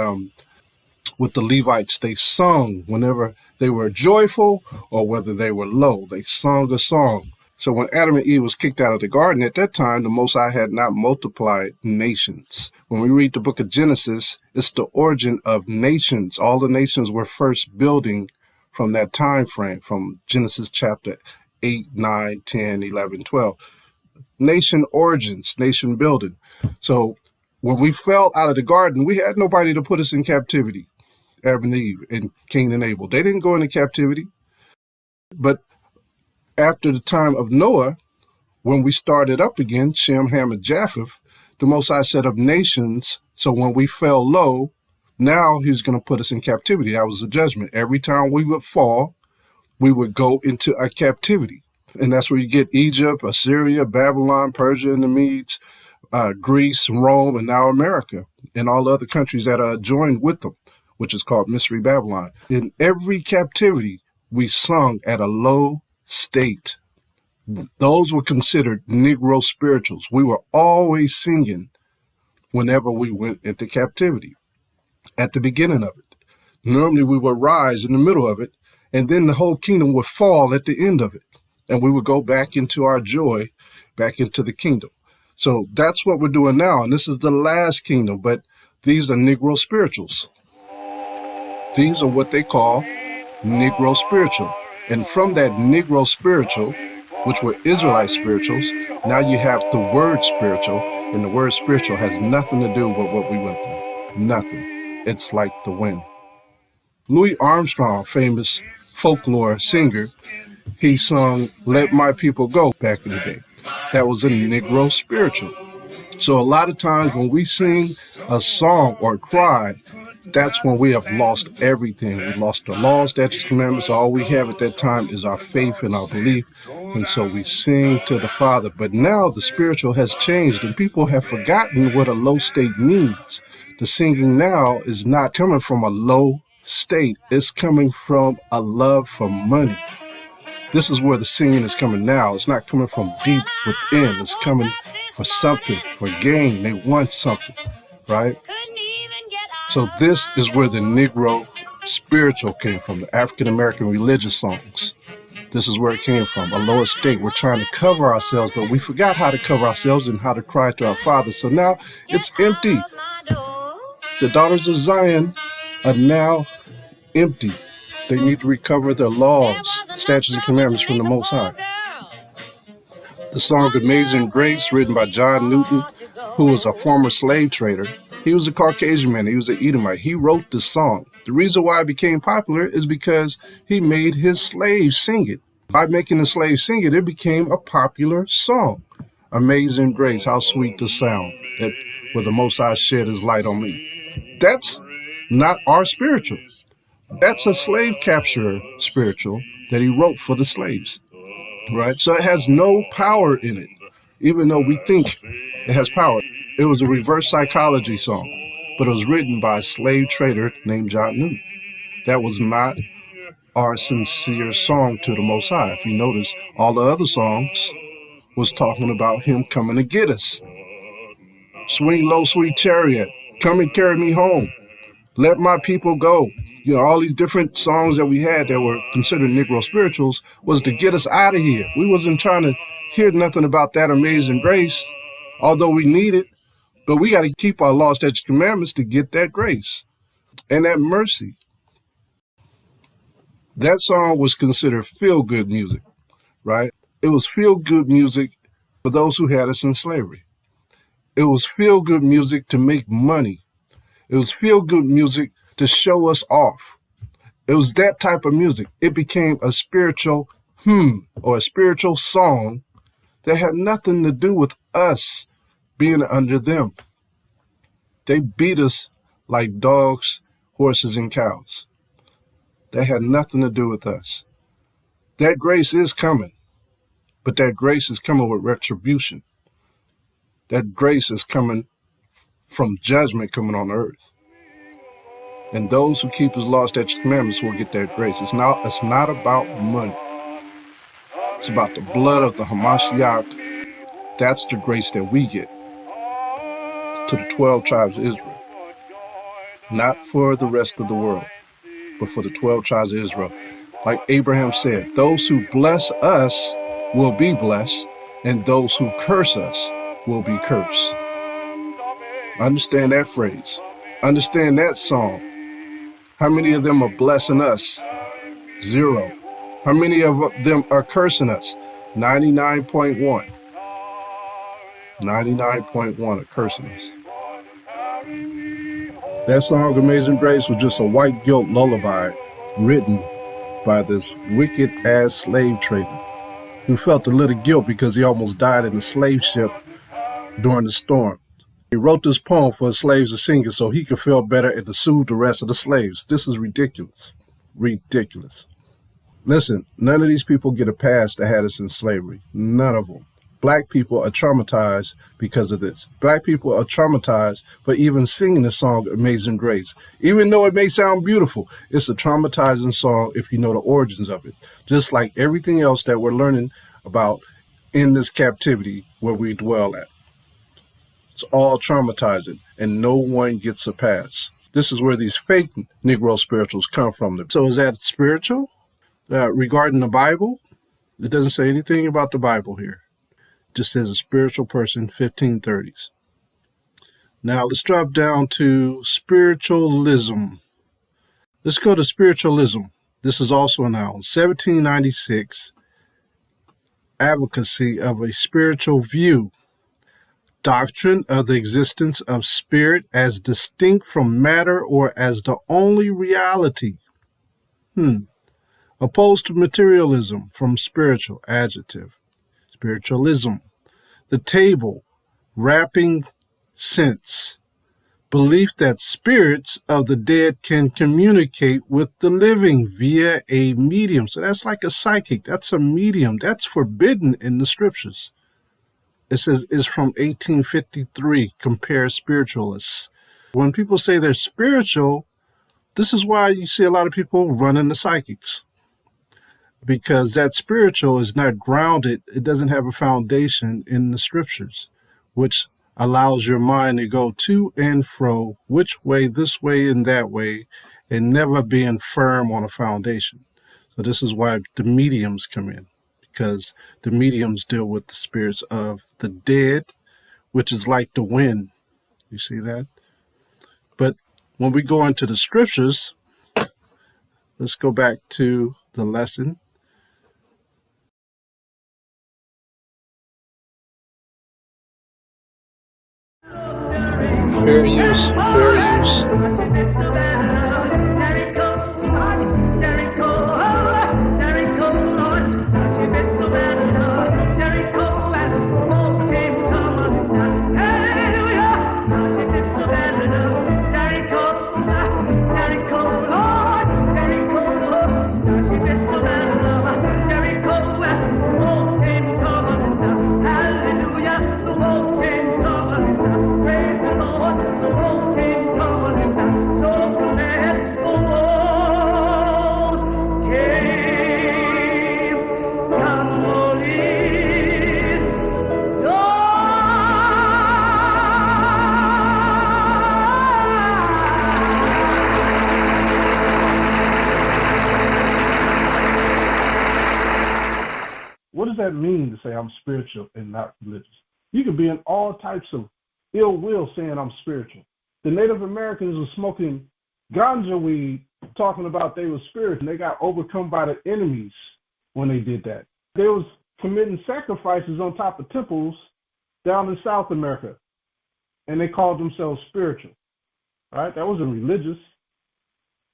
with the Levites, they sung whenever they were joyful or whether they were low. They sung a song. So when Adam and Eve was kicked out of the garden, at that time, the Most High had not multiplied nations. When we read the book of Genesis, it's the origin of nations. All the nations were first building from that time frame, from Genesis chapter 8, 9, 10, 11, 12. Nation origins, nation building. So when we fell out of the garden, we had nobody to put us in captivity. Adam and Eve and Cain and Abel. They didn't go into captivity. But after the time of Noah, when we started up again, Shem, Ham, and Japheth, the Most High set up nations. So when we fell low, now he's going to put us in captivity. That was the judgment. Every time we would fall, we would go into a captivity. And that's where you get Egypt, Assyria, Babylon, Persia, and the Medes, Greece, Rome, and now America, and all the other countries that are joined with them, which is called Mystery Babylon. In every captivity, we sung at a low state. Those were considered Negro spirituals. We were always singing whenever we went into captivity at the beginning of it. Normally we would rise in the middle of it, and then the whole kingdom would fall at the end of it. And we would go back into our joy, back into the kingdom. So that's what we're doing now. And this is the last kingdom, but these are Negro spirituals. These are what they call Negro spiritual. And from that Negro spiritual, which were Israelite spirituals, now you have the word spiritual, and the word spiritual has nothing to do with what we went through. Nothing. It's like the wind. Louis Armstrong, famous folklore singer, he sung Let My People Go back in the day. That was a Negro spiritual. So a lot of times when we sing a song or cry, that's when we have lost everything. We lost the law, statutes, commandments. All we have at that time is our faith and our belief. And so we sing to the Father. But now the spiritual has changed and people have forgotten what a low state means. The singing now is not coming from a low state. It's coming from a love for money. This is where the singing is coming now. It's not coming from deep within. It's coming for something, for gain. They want something, right? So this is where the Negro spiritual came from, the African-American religious songs. This is where it came from, a lower state. We're trying to cover ourselves, but we forgot how to cover ourselves and how to cry to our Father. So now it's empty. The daughters of Zion are now empty. They need to recover their laws, statutes, and commandments from the Most High. The song Amazing Grace, written by John Newton, who was a former slave trader. He was a Caucasian man. He was an Edomite. He wrote this song. The reason why it became popular is because he made his slaves sing it. By making the slaves sing it, it became a popular song. Amazing Grace, how sweet the sound that where the Most High shed his light on me. That's not our spiritual. That's a slave capture spiritual that he wrote for the slaves, right? So it has no power in it, even though we think it has power. It was a reverse psychology song, but it was written by a slave trader named John Newton. That was not our sincere song to the Most High. If you notice, all the other songs was talking about him coming to get us. Swing low, sweet chariot, come and carry me home. Let my people go. You know, all these different songs that we had that were considered Negro spirituals was to get us out of here. We wasn't trying to hear nothing about that amazing grace, although we need it, but we got to keep our law, statutes, commandments to get that grace and that mercy. That song was considered feel-good music, right? It was feel-good music for those who had us in slavery. It was feel-good music to make money. It was feel-good music to show us off. It was that type of music. It became a spiritual hymn or a spiritual song that had nothing to do with us being under them. They beat us like dogs, horses, and cows. That had nothing to do with us. That grace is coming, but that grace is coming with retribution. That grace is coming from judgment coming on earth. And those who keep his law, statutes, commandments will get that grace. It's not about money. It's about the blood of the HAMASHAYACH. That's the grace that we get to the 12 tribes of Israel. Not for the rest of the world, but for the 12 tribes of Israel. Like Abraham said, those who bless us will be blessed, and those who curse us will be cursed. Understand that phrase. Understand that song. How many of them are blessing us? 0. How many of them are cursing us? 99.1. 99.1 are cursing us. That song, Amazing Grace, was just a white guilt lullaby written by this wicked-ass slave trader who felt a little guilt because he almost died in the slave ship during the storm. He wrote this poem for his slaves to sing it so he could feel better and to soothe the rest of the slaves. This is ridiculous. Ridiculous. Listen, none of these people get a pass that had us in slavery. None of them. Black people are traumatized because of this. Black people are traumatized for even singing the song Amazing Grace. Even though it may sound beautiful, it's a traumatizing song if you know the origins of it. Just like everything else that we're learning about in this captivity where we dwell at. It's all traumatizing, and no one gets a pass. This is where these fake Negro spirituals come from. So is that spiritual? Regarding the Bible, it doesn't say anything about the Bible here. It just says a spiritual person, 1530s. Now let's drop down to spiritualism. Let's go to spiritualism. This is also a noun. 1796, advocacy of a spiritual view. Doctrine of the existence of spirit as distinct from matter or as the only reality. Opposed to materialism from spiritual, adjective. Spiritualism. The table, wrapping sense. Belief that spirits of the dead can communicate with the living via a medium. So that's like a psychic. That's a medium. That's forbidden in the scriptures. It says it's from 1853, compare spiritualists. When people say they're spiritual, this is why you see a lot of people running the psychics. Because that spiritual is not grounded, it doesn't have a foundation in the scriptures, which allows your mind to go to and fro, which way, this way, and that way, and never being firm on a foundation. So this is why the mediums come in. Because the mediums deal with the spirits of the dead, which is like the wind. You see that? But when we go into the scriptures, let's go back to the lesson. Fair use, fair use. What does that mean to say I'm spiritual and not religious? You could be in all types of ill will saying I'm spiritual. The Native Americans were smoking ganja weed, talking about they were spiritual. They got overcome by the enemies when they did that. They was committing sacrifices on top of temples down in South America, and they called themselves spiritual. Right? That wasn't religious.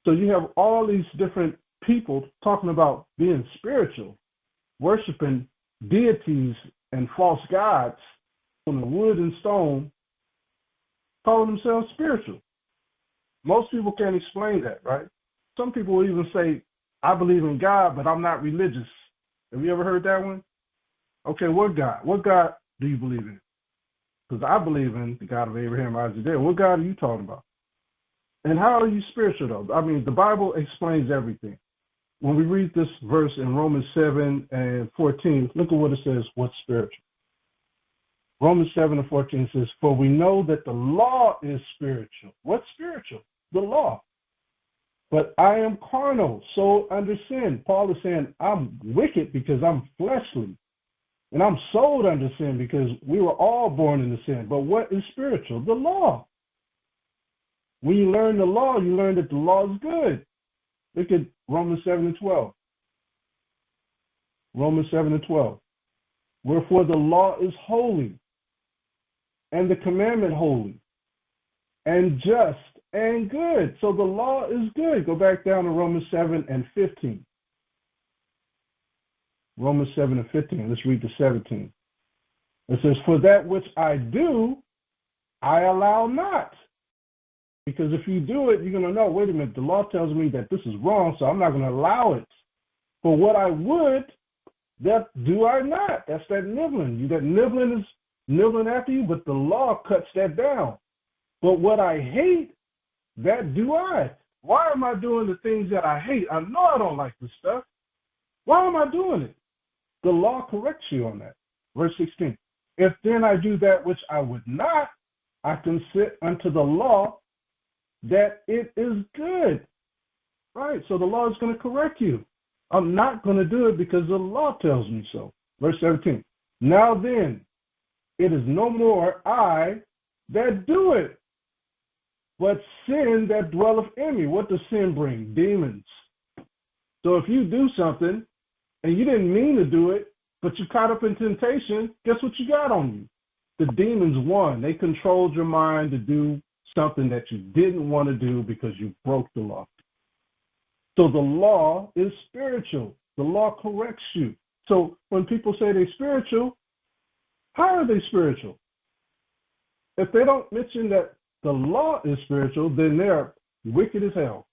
So you have all these different people talking about being spiritual, worshiping deities and false gods on the wood and stone, calling themselves spiritual. Most people can't explain that, right? Some people will even say, I believe in God, but I'm not religious. Have you ever heard that one? Okay, what God? What God do you believe in? Because I believe in the God of Abraham, Isaac, Jacob. What God are you talking about? And how are you spiritual, though? I mean, the Bible explains everything. When we read this verse in Romans 7 and 14, look at what it says, what's spiritual. Romans 7 and 14 says, for we know that the law is spiritual. What's spiritual? The law. But I am carnal, sold under sin. Paul is saying, I'm wicked because I'm fleshly. And I'm sold under sin because we were all born into sin. But what is spiritual? The law. When you learn the law, you learn that the law is good. Look at Romans 7 and 12. Romans 7 and 12. Wherefore the law is holy, and the commandment holy, and just and good. So the law is good. Go back down to Romans 7 and 15. Romans 7 and 15. Let's read the 17. It says, for that which I do, I allow not. Because if you do it, you're going to know, wait a minute, the law tells me that this is wrong, so I'm not going to allow it. For what I would, That do I not. That's that nibbling. That nibbling is nibbling after you, but the law cuts that down. But what I hate, that do I. Why am I doing the things that I hate? I know I don't like this stuff. Why am I doing it? The law corrects you on that. Verse 16. If then I do that which I would not, I consent unto the law that it is good. Right? So the law is going to correct you. I'm not going to do it because the law tells me so. Verse 17. Now then, it is no more I that do it, but sin that dwelleth in me. What does sin bring? Demons. So if you do something and you didn't mean to do it, but you caught up in temptation, guess what you got on you? The demons won. They controlled your mind to do something that you didn't want to do because you broke the law. So the law is spiritual. The law corrects you. So when people say they're spiritual, how are they spiritual? If they don't mention that the law is spiritual, then they're wicked as hell.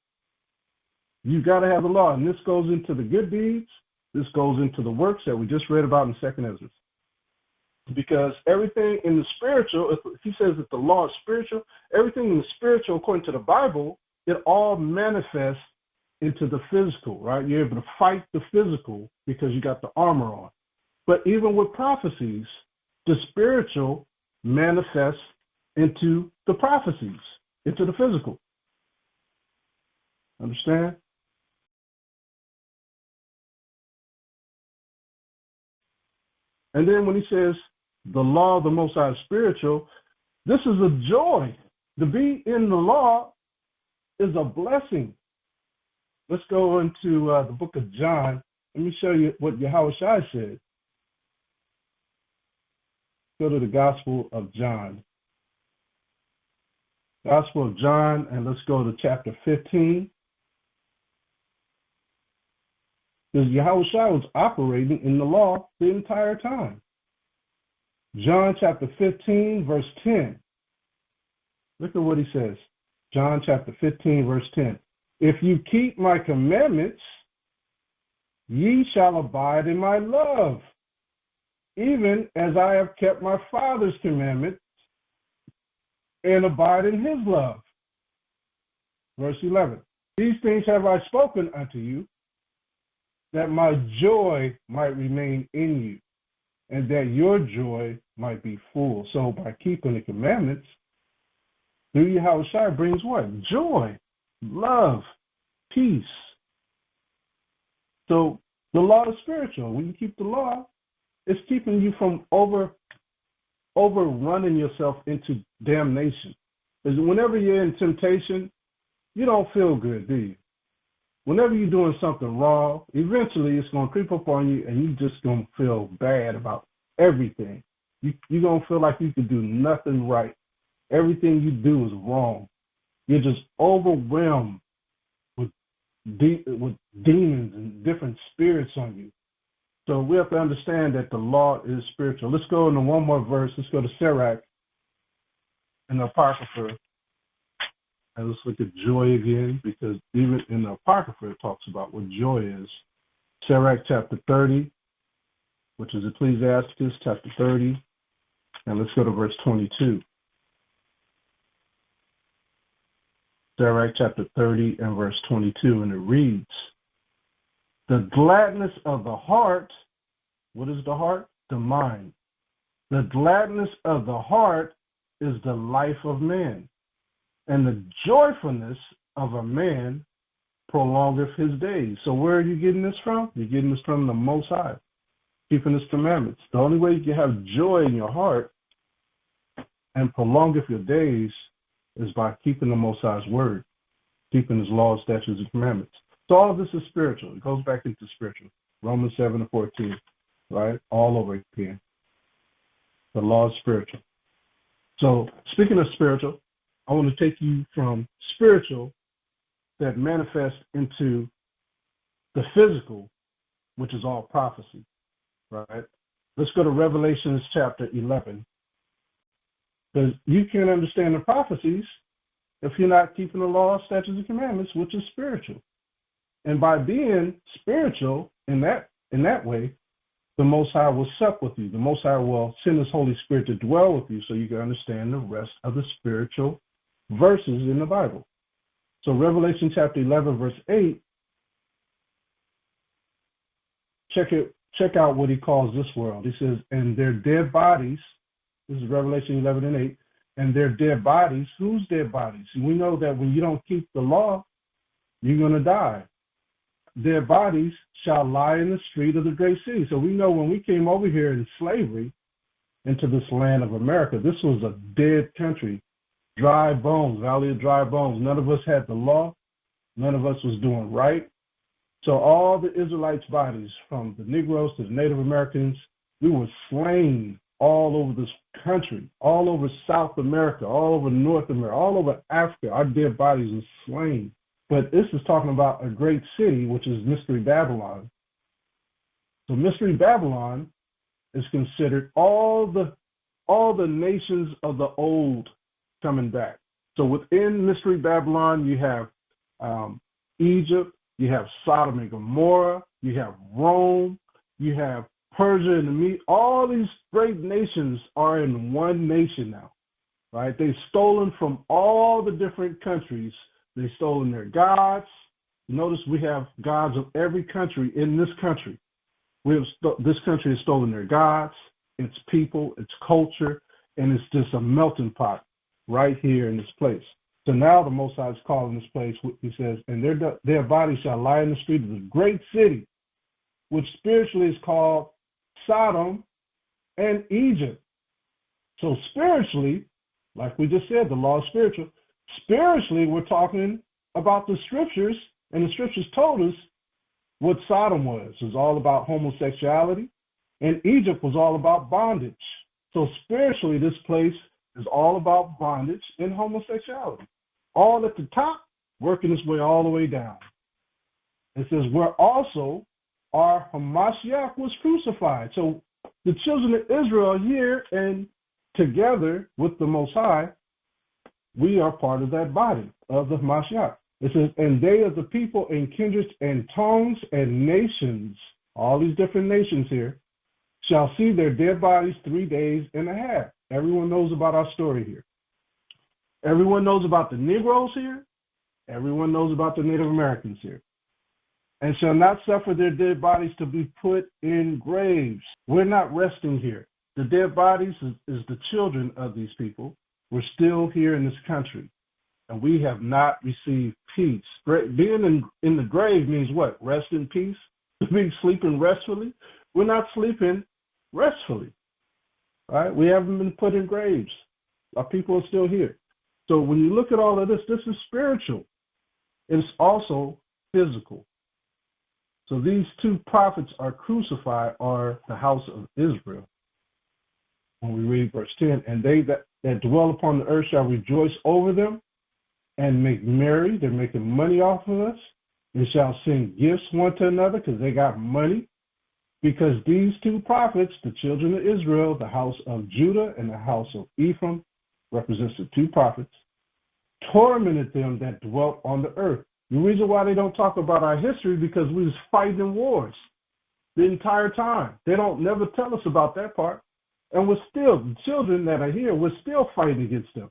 You got to have the law. And this goes into the good deeds. This goes into the works that we just read about in 2nd Ezra. Because everything in the spiritual, if he says that the law is spiritual, everything in the spiritual, according to the Bible, it all manifests into the physical, right? You're able to fight the physical because you got the armor on. But even with prophecies, the spiritual manifests into the prophecies, into the physical. Understand? And then when he says the law of the Most High is spiritual, this is a joy. To be in the law is a blessing. Let's go into the book of John. Let me show you what Yahawashi said. Go to the Gospel of John. Gospel of John, and let's go to chapter 15. Because Yahawashi was operating in the law the entire time. John chapter 15, verse 10. Look at what he says. John chapter 15, verse 10. If you keep my commandments, ye shall abide in my love, even as I have kept my Father's commandments and abide in his love. Verse 11. These things have I spoken unto you, that my joy might remain in you, and that your joy might be full. So by keeping the commandments, through Yahawashi brings what? Joy, love, peace. So the law is spiritual. When you keep the law, it's keeping you from overrunning yourself into damnation. Because whenever you're in temptation, you don't feel good, do you? Whenever you're doing something wrong, eventually it's going to creep up on you and you're just going to feel bad about everything. You're going to feel like you can do nothing right. Everything you do is wrong. You're just overwhelmed with demons and different spirits on you. So we have to understand that the law is spiritual. Let's go into one more verse. Let's go to Sirach in the Apocrypha. And let's look at joy again, because even in the Apocrypha, it talks about what joy is. Sirach chapter 30, which is Ecclesiastes chapter 30. And let's go to verse 22. Sirach chapter 30 and verse 22. And it reads, the gladness of the heart, what is the heart? The mind. The gladness of the heart is the life of man, and the joyfulness of a man prolongeth his days. So where are you getting this from? You're getting this from the Most High, keeping his commandments. The only way you can have joy in your heart and prolongeth your days is by keeping the Most High's word, keeping his laws, statutes, and commandments. So all of this is spiritual. It goes back into spiritual. Romans 7 and 14, right? All over again. The law is spiritual. So speaking of spiritual, I want to take you from spiritual that manifests into the physical, which is all prophecy, right? Let's go to Revelations chapter 11. Because you can't understand the prophecies if you're not keeping the law, statutes, and commandments, which is spiritual. And by being spiritual in that way, the Most High will sup with you. The Most High will send His Holy Spirit to dwell with you so you can understand the rest of the spiritual verses in the Bible. So Revelation chapter 11, verse 8, check out what he calls this world. He says, and their dead bodies, this is Revelation 11 and 8, and their dead bodies, whose dead bodies? We know that when you don't keep the law, you're going to die. Their bodies shall lie in the street of the great city. So we know when we came over here in slavery into this land of America, this was a dead country, dry bones, valley of dry bones. None of us had the law. None of us was doing right. So all the Israelites' bodies, from the Negroes to the Native Americans, we were slain all over this country, all over South America, all over North America, all over Africa. Our dead bodies were slain. But this is talking about a great city, which is Mystery Babylon. So Mystery Babylon is considered all the nations of the old coming back. So within Mystery Babylon, you have Egypt, you have Sodom and Gomorrah, you have Rome, you have Persia and the Mede. All these great nations are in one nation now, right? They've stolen from all the different countries. They've stolen their gods. Notice we have gods of every country in this country. This country has stolen their gods, its people, its culture, and it's just a melting pot right here in this place. So now the Most High is calling this place, he says, and their bodies shall lie in the street of the great city, which spiritually is called Sodom and Egypt. So spiritually, like we just said, the law is spiritual. Spiritually, we're talking about the scriptures, and the scriptures told us what Sodom was. It was all about homosexuality, and Egypt was all about bondage. So spiritually, this place is all about bondage and homosexuality. All at the top, working its way all the way down. It says, where also our Hamashiach was crucified. So the children of Israel are here, and together with the Most High, we are part of that body of the Hamashiach. It says, and they of the people and kindreds and tongues and nations, all these different nations here, shall see their dead bodies 3 days and a half. Everyone knows about our story here. Everyone knows about the Negroes here. Everyone knows about the Native Americans here. And shall not suffer their dead bodies to be put in graves. We're not resting here. The dead bodies is the children of these people. We're still here in this country, and we have not received peace. Being in the grave means what? Rest in peace? Being sleeping restfully? We're not sleeping restfully, right? We haven't been put in graves. Our people are still here. So when you look at all of this, this is spiritual. It's also physical. So these two prophets are crucified, are the house of Israel. When we read verse 10, and they that dwell upon the earth shall rejoice over them and make merry. They're making money off of us. They shall send gifts one to another because they got money. Because these two prophets, the children of Israel, the house of Judah and the house of Ephraim, represents the two prophets, tormented them that dwelt on the earth. The reason why they don't talk about our history, because we was fighting in wars the entire time. They don't never tell us about that part. And we're still, the children that are here, we're still fighting against them.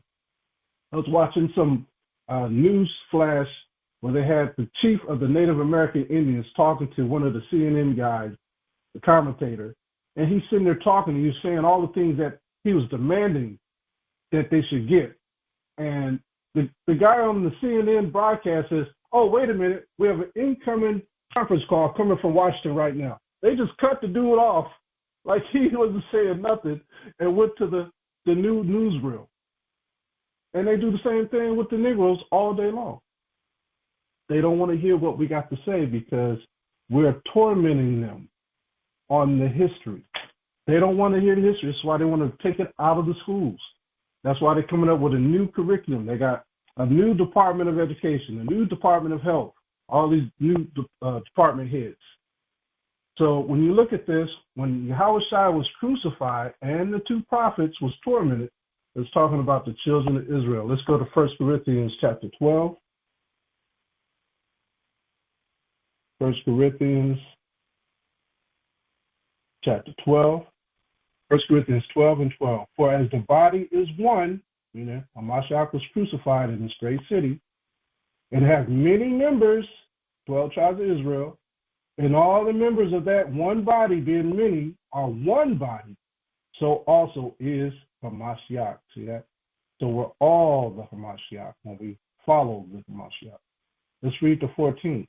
I was watching some news flash where they had the chief of the Native American Indians talking to one of the CNN guys, the commentator, and he's sitting there talking, and he's saying all the things that he was demanding that they should get. And the guy on the CNN broadcast says, oh, wait a minute, we have an incoming conference call coming from Washington right now. They just cut the dude off like he wasn't saying nothing and went to the new newsreel. And they do the same thing with the Negroes all day long. They don't want to hear what we got to say because we're tormenting them on the history. They don't want to hear the history. That's why they want to take it out of the schools. That's why they're coming up with a new curriculum. They got a new Department of Education, a new Department of Health, all these new department heads. So when you look at this, when Yahawashi was crucified and the two prophets was tormented, it's talking about the children of Israel. Let's go to 1 Corinthians chapter 12. 1 Corinthians chapter 12, 1 Corinthians 12 and 12. For as the body is one, meaning HaMashiach was crucified in this great city, and has many members, 12 tribes of Israel, and all the members of that one body, being many, are one body, so also is HaMashiach. See that? So we're all the HaMashiach when we follow the HaMashiach. Let's read the 14.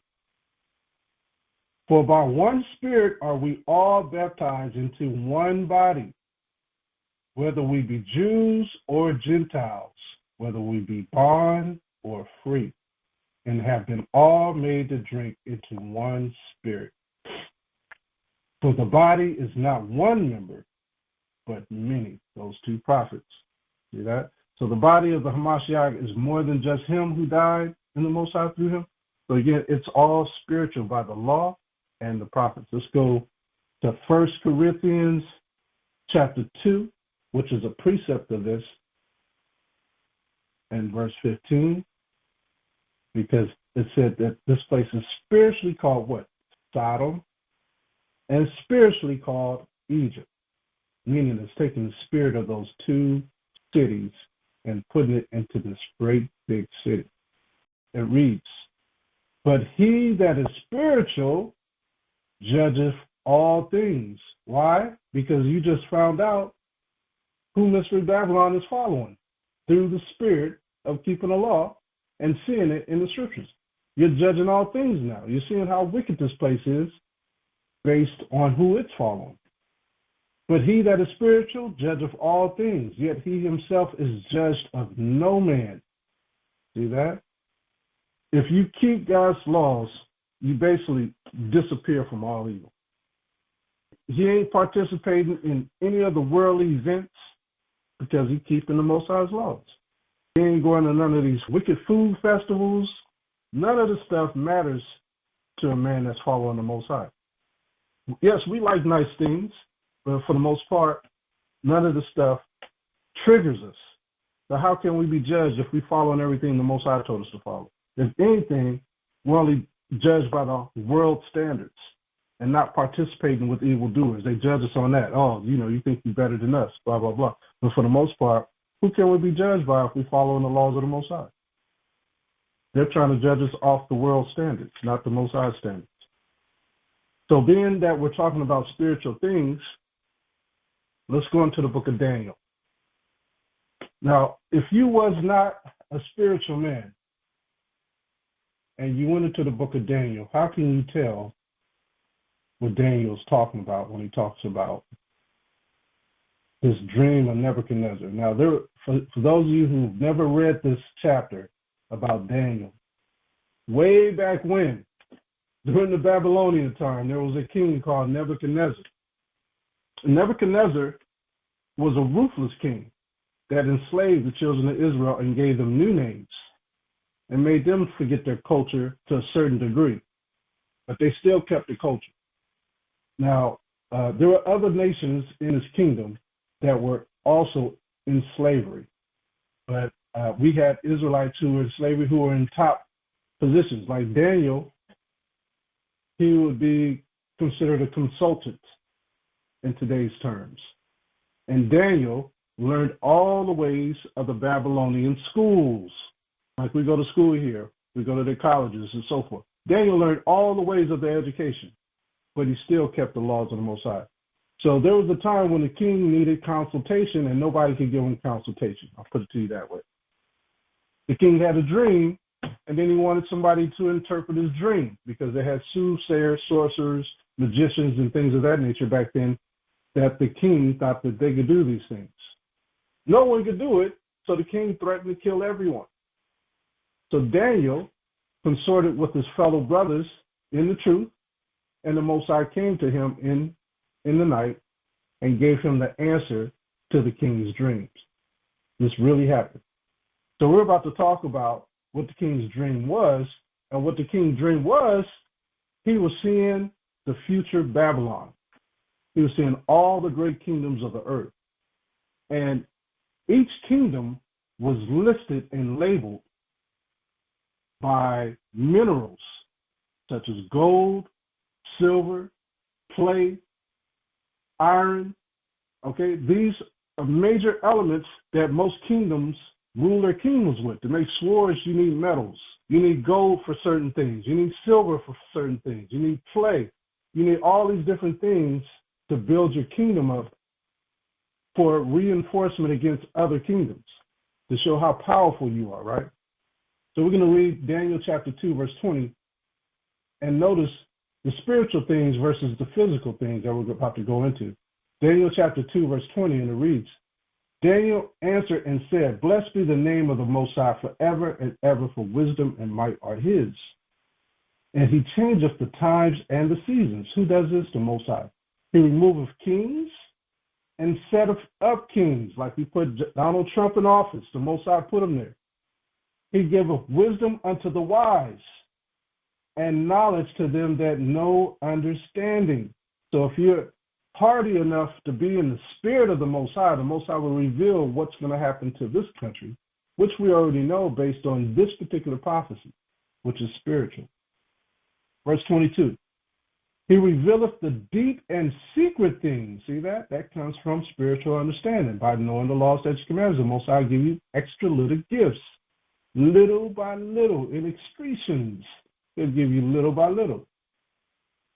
For by one Spirit are we all baptized into one body, whether we be Jews or Gentiles, whether we be bond or free, and have been all made to drink into one Spirit. For the body is not one member, but many, those two prophets. See that? So the body of the Hamashiach is more than just him who died in the Most High through him. So again, it's all spiritual by the law and the prophets. Let's go to 1 Corinthians chapter 2, which is a precept of this, and verse 15, because it said that this place is spiritually called what? Sodom, and spiritually called Egypt, meaning it's taking the spirit of those two cities and putting it into this great big city. It reads, but he that is spiritual judgeth all things. Why? Because you just found out who Mystery Babylon is following through the spirit of keeping the law and seeing it in the scriptures. You're judging all things now. You're seeing how wicked this place is based on who it's following. But he that is spiritual judgeth all things, yet he himself is judged of no man. See that? If you keep God's laws, you basically disappear from all evil. He ain't participating in any of the worldly events because he's keeping the Most High's laws. He ain't going to none of these wicked food festivals. None of the stuff matters to a man that's following the Most High. Yes, we like nice things, but for the most part, none of the stuff triggers us. So how can we be judged if we're following everything the Most High told us to follow? If anything, we're only judged by the world standards and not participating with evildoers. They judge us on that. Oh, you think you're better than us, blah, blah, blah. But for the most part, who can we be judged by if we're following the laws of the Most High? They're trying to judge us off the world standards, not the Most High standards. So being that we're talking about spiritual things, let's go into the book of Daniel. Now, if you was not a spiritual man and you went into the book of Daniel, how can you tell what Daniel's talking about when he talks about this dream of Nebuchadnezzar? Now, for those of you who've never read this chapter about Daniel, way back when, during the Babylonian time, there was a king called Nebuchadnezzar. Nebuchadnezzar was a ruthless king that enslaved the children of Israel and gave them new names and made them forget their culture to a certain degree. But they still kept the culture. Now, there were other nations in his kingdom that were also in slavery. But we had Israelites who were in slavery who were in top positions. Like Daniel, he would be considered a consultant in today's terms. And Daniel learned all the ways of the Babylonian schools. Like we go to school here, we go to the colleges and so forth. Daniel learned all the ways of their education, but he still kept the laws of the Most High. So there was a time when the king needed consultation and nobody could give him consultation. I'll put it to you that way. The king had a dream, and then he wanted somebody to interpret his dream because they had soothsayers, sorcerers, magicians, and things of that nature back then that the king thought that they could do these things. No one could do it, so the king threatened to kill everyone. So Daniel consorted with his fellow brothers in the truth, and the Most High came to him in the night and gave him the answer to the king's dreams. This really happened. So we're about to talk about what the king's dream was, and what the king's dream was, he was seeing the future Babylon. He was seeing all the great kingdoms of the earth. And each kingdom was listed and labeled by minerals such as gold, silver, clay, iron. Okay, these are major elements that most kingdoms rule their kingdoms with. To make swords, you need metals. You need gold for certain things. You need silver for certain things. You need clay. You need all these different things to build your kingdom up for reinforcement against other kingdoms, to show how powerful you are, right? So we're going to read Daniel chapter 2, verse 20, and notice the spiritual things versus the physical things that we're about to go into. Daniel chapter 2, verse 20, and it reads, Daniel answered and said, Blessed be the name of the Most High forever and ever, for wisdom and might are his. And he changeth the times and the seasons. Who does this? The Most High. He removeth kings and setteth up kings, like we put Donald Trump in office. The Most High put him there. He giveth wisdom unto the wise and knowledge to them that know understanding. So if you're hardy enough to be in the spirit of the Most High will reveal what's going to happen to this country, which we already know based on this particular prophecy, which is spiritual. Verse 22, he revealeth the deep and secret things. See that? That comes from spiritual understanding. By knowing the laws, statutes, commandments, the Most High give you extra little gifts. Little by little, in excretions, he'll give you little by little.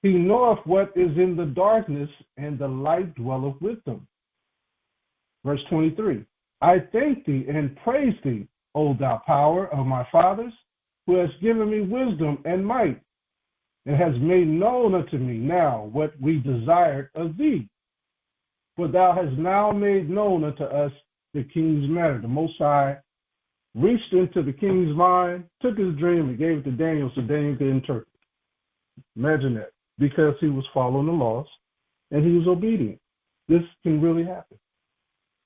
He knoweth what is in the darkness, and the light dwelleth with them. Verse 23, I thank thee and praise thee, O thou power of my fathers, who hast given me wisdom and might, and has made known unto me now what we desired of thee. For thou hast now made known unto us the king's matter. The Most High reached into the king's mind, took his dream, and gave it to Daniel so Daniel could interpret. Imagine that. Because he was following the laws and he was obedient. This can really happen.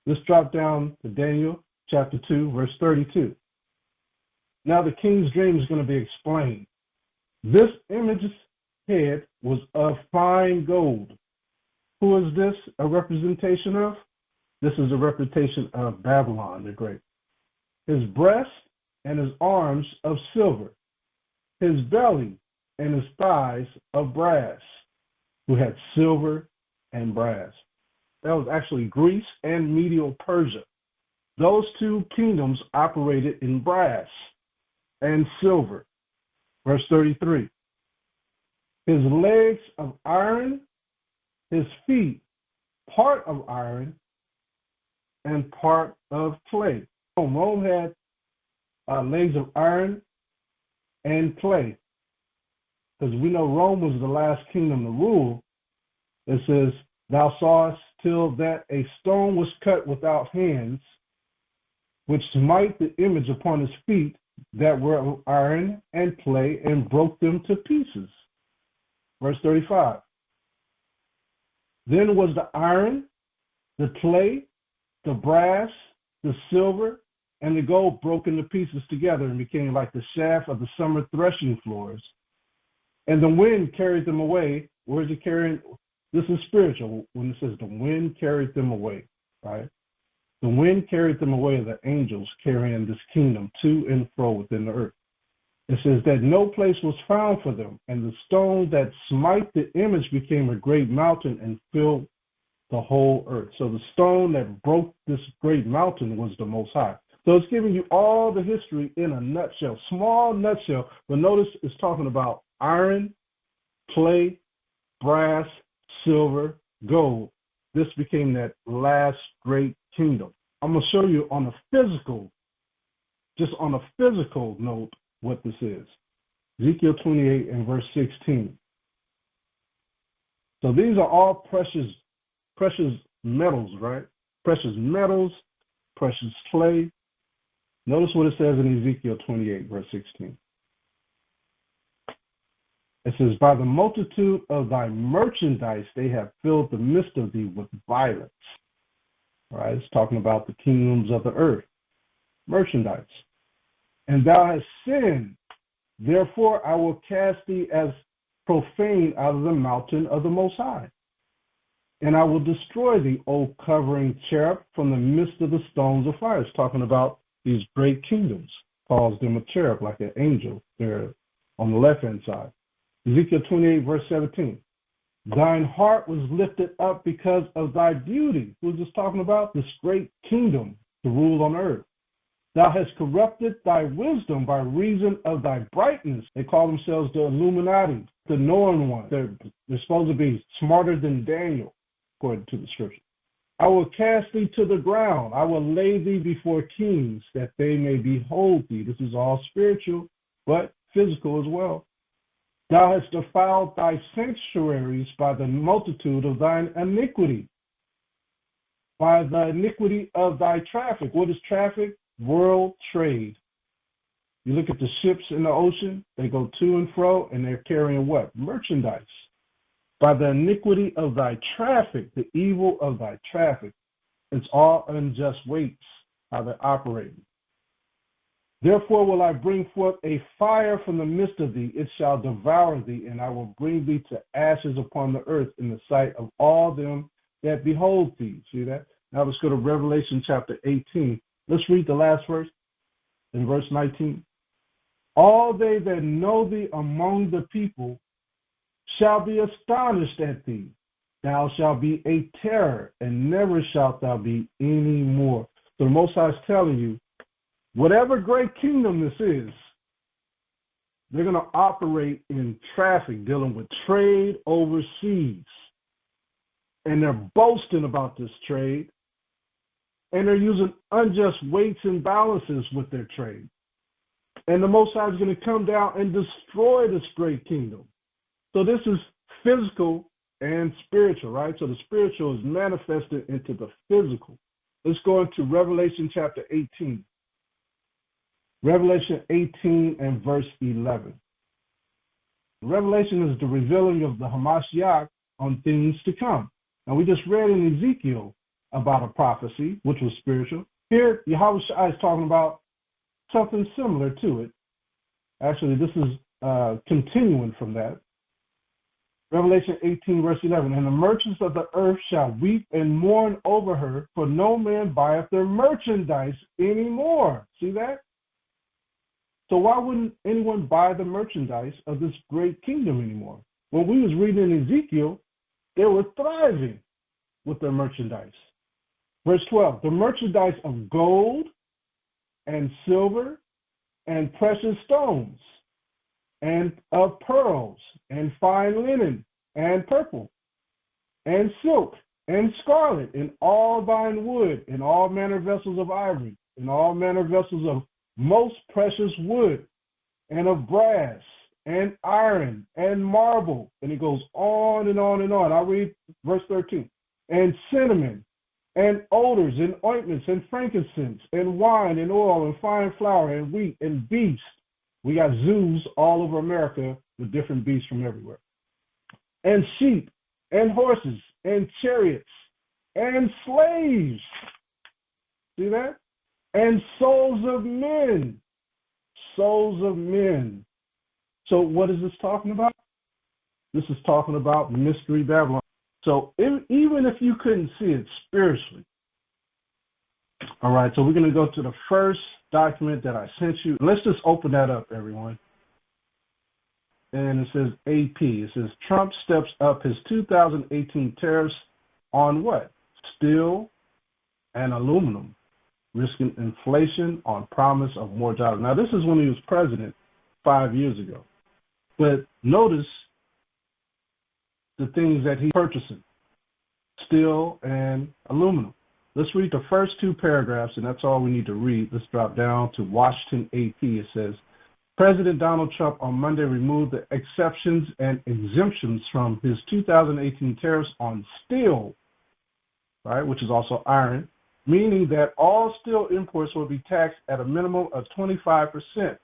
Let's drop down to Daniel chapter 2, verse 32. Now the king's dream is going to be explained. This image's head was of fine gold. Who is this a representation of? This is a representation of Babylon the Great. His breast and his arms of silver, his belly and his thighs of brass, who had silver and brass. That was actually Greece and Medial Persia. Those two kingdoms operated in brass and silver. Verse 33, his legs of iron, his feet part of iron and part of clay. Rome had legs of iron and clay, because we know Rome was the last kingdom to rule. It says, thou sawest till that a stone was cut without hands, which smite the image upon his feet that were of iron and clay, and broke them to pieces. Verse 35. Then was the iron, the clay, the brass, the silver, and the gold broken to pieces together and became like the shaft of the summer threshing floors. And the wind carried them away. Where is it carrying? This is spiritual when it says the wind carried them away, right? The wind carried them away, the angels carrying this kingdom to and fro within the earth. It says that no place was found for them, and the stone that smite the image became a great mountain and filled the whole earth. So the stone that broke this great mountain was the Most High. So it's giving you all the history in a nutshell, small nutshell, but notice it's talking about iron, clay, brass, silver, gold. This became that last great kingdom. I'm going to show you on a physical, just on a physical note, what this is. Ezekiel 28 and verse 16. So these are all precious metals, right? Precious metals, precious clay. Notice what it says in Ezekiel 28, verse 16. It says, by the multitude of thy merchandise, they have filled the midst of thee with violence. All right, it's talking about the kingdoms of the earth, merchandise. And thou hast sinned, therefore I will cast thee as profane out of the mountain of the Most High. And I will destroy thee, O covering cherub, from the midst of the stones of fire. It's talking about these great kingdoms. Calls them a cherub, like an angel there on the left-hand side. Ezekiel 28, verse 17. Thine heart was lifted up because of thy beauty. We're just talking about this great kingdom to rule on earth. Thou hast corrupted thy wisdom by reason of thy brightness. They call themselves the Illuminati, the knowing one. They're supposed to be smarter than Daniel, according to the scripture. I will cast thee to the ground. I will lay thee before kings, that they may behold thee. This is all spiritual, but physical as well. Thou hast defiled thy sanctuaries by the multitude of thine iniquity, by the iniquity of thy traffic. What is traffic? World trade. You look at the ships in the ocean, they go to and fro, and they're carrying what? Merchandise. By the iniquity of thy traffic, the evil of thy traffic. It's all unjust weights, how they're operating. Therefore will I bring forth a fire from the midst of thee, it shall devour thee, and I will bring thee to ashes upon the earth in the sight of all them that behold thee. See that? Now let's go to Revelation chapter 18. Let's read the last verse in verse 19. All they that know thee among the people shall be astonished at thee. Thou shalt be a terror, and never shalt thou be any more. So the Most High is telling you, whatever great kingdom this is, they're going to operate in traffic, dealing with trade overseas. And they're boasting about this trade. And they're using unjust weights and balances with their trade. And the Most High is going to come down and destroy this great kingdom. So this is physical and spiritual, right? So the spiritual is manifested into the physical. Let's go into Revelation chapter 18. Revelation 18 and verse 11. Revelation is the revealing of the HAMASHAYACH on things to come. Now we just read in Ezekiel about a prophecy, which was spiritual. Here, Yahawashi is talking about something similar to it. Actually, this is continuing from that. Revelation 18, verse 11. And the merchants of the earth shall weep and mourn over her, for no man buyeth their merchandise anymore. See that? So why wouldn't anyone buy the merchandise of this great kingdom anymore? When we was reading in Ezekiel, they were thriving with their merchandise. Verse 12, the merchandise of gold and silver and precious stones and of pearls and fine linen and purple and silk and scarlet and all thine wood and all manner of vessels of ivory and all manner of vessels of most precious wood and of brass and iron and marble. And it goes on and on and on. I'll read verse 13. And cinnamon and odors and ointments and frankincense and wine and oil and fine flour and wheat and beasts. We got zoos all over America with different beasts from everywhere. And sheep and horses and chariots and slaves. See that? And souls of men. Souls of men. So what is this talking about? This is talking about Mystery Babylon. So even if you couldn't see it spiritually. All right, so we're going to go to the first document that I sent you. Let's just open that up, everyone. And it says AP. It says Trump steps up his 2018 tariffs on what? Steel and aluminum, risking inflation on promise of more jobs. Now, this is when he was president 5 years ago. But notice the things that he's purchasing, steel and aluminum. Let's read the first two paragraphs, and that's all we need to read. Let's drop down to Washington AP. It says, President Donald Trump on Monday removed the exceptions and exemptions from his 2018 tariffs on steel, right, which is also iron, meaning that all steel imports will be taxed at a minimum of 25%.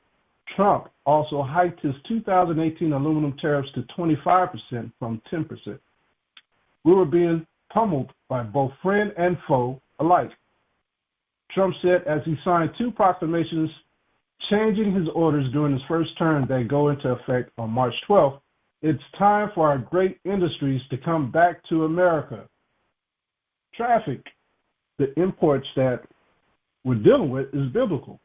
Trump also hiked his 2018 aluminum tariffs to 25% from 10%. We were being pummeled by both friend and foe alike. Trump said as he signed two proclamations changing his orders during his first term that go into effect on March 12th, it's time for our great industries to come back to America. Traffic, the imports that we're dealing with, is biblical.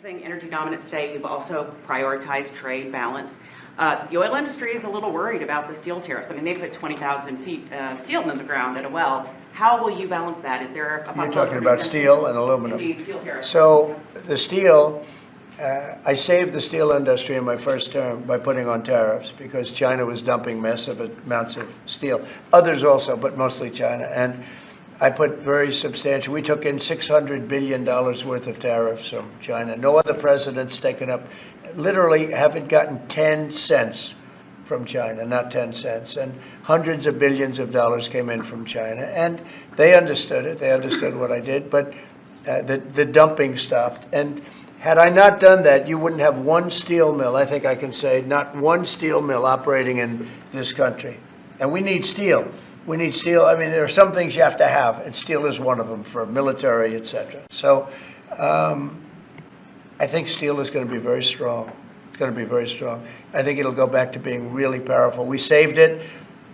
Raising energy dominance today, you've also prioritized trade balance. The oil industry is a little worried about the steel tariffs. I mean, they put 20,000 feet of steel in the ground at a well. How will you balance that? Is there a possibility? You're talking about steel and aluminum. Indeed, steel tariffs. So the steel, I saved the steel industry in my first term by putting on tariffs because China was dumping massive amounts of steel. Others also, but mostly China. And I put very substantial, we took in $600 billion worth of tariffs from China. No other president's taken up, literally haven't gotten 10 cents from China, not 10 cents. And hundreds of billions of dollars came in from China. And they understood it. They understood what I did. But the dumping stopped. And had I not done that, you wouldn't have one steel mill, I think I can say, not one steel mill operating in this country. And we need steel. We need steel. I mean, there are some things you have to have, and steel is one of them for military, et cetera. So I think steel is going to be very strong. It's going to be very strong. I think it'll go back to being really powerful. We saved it.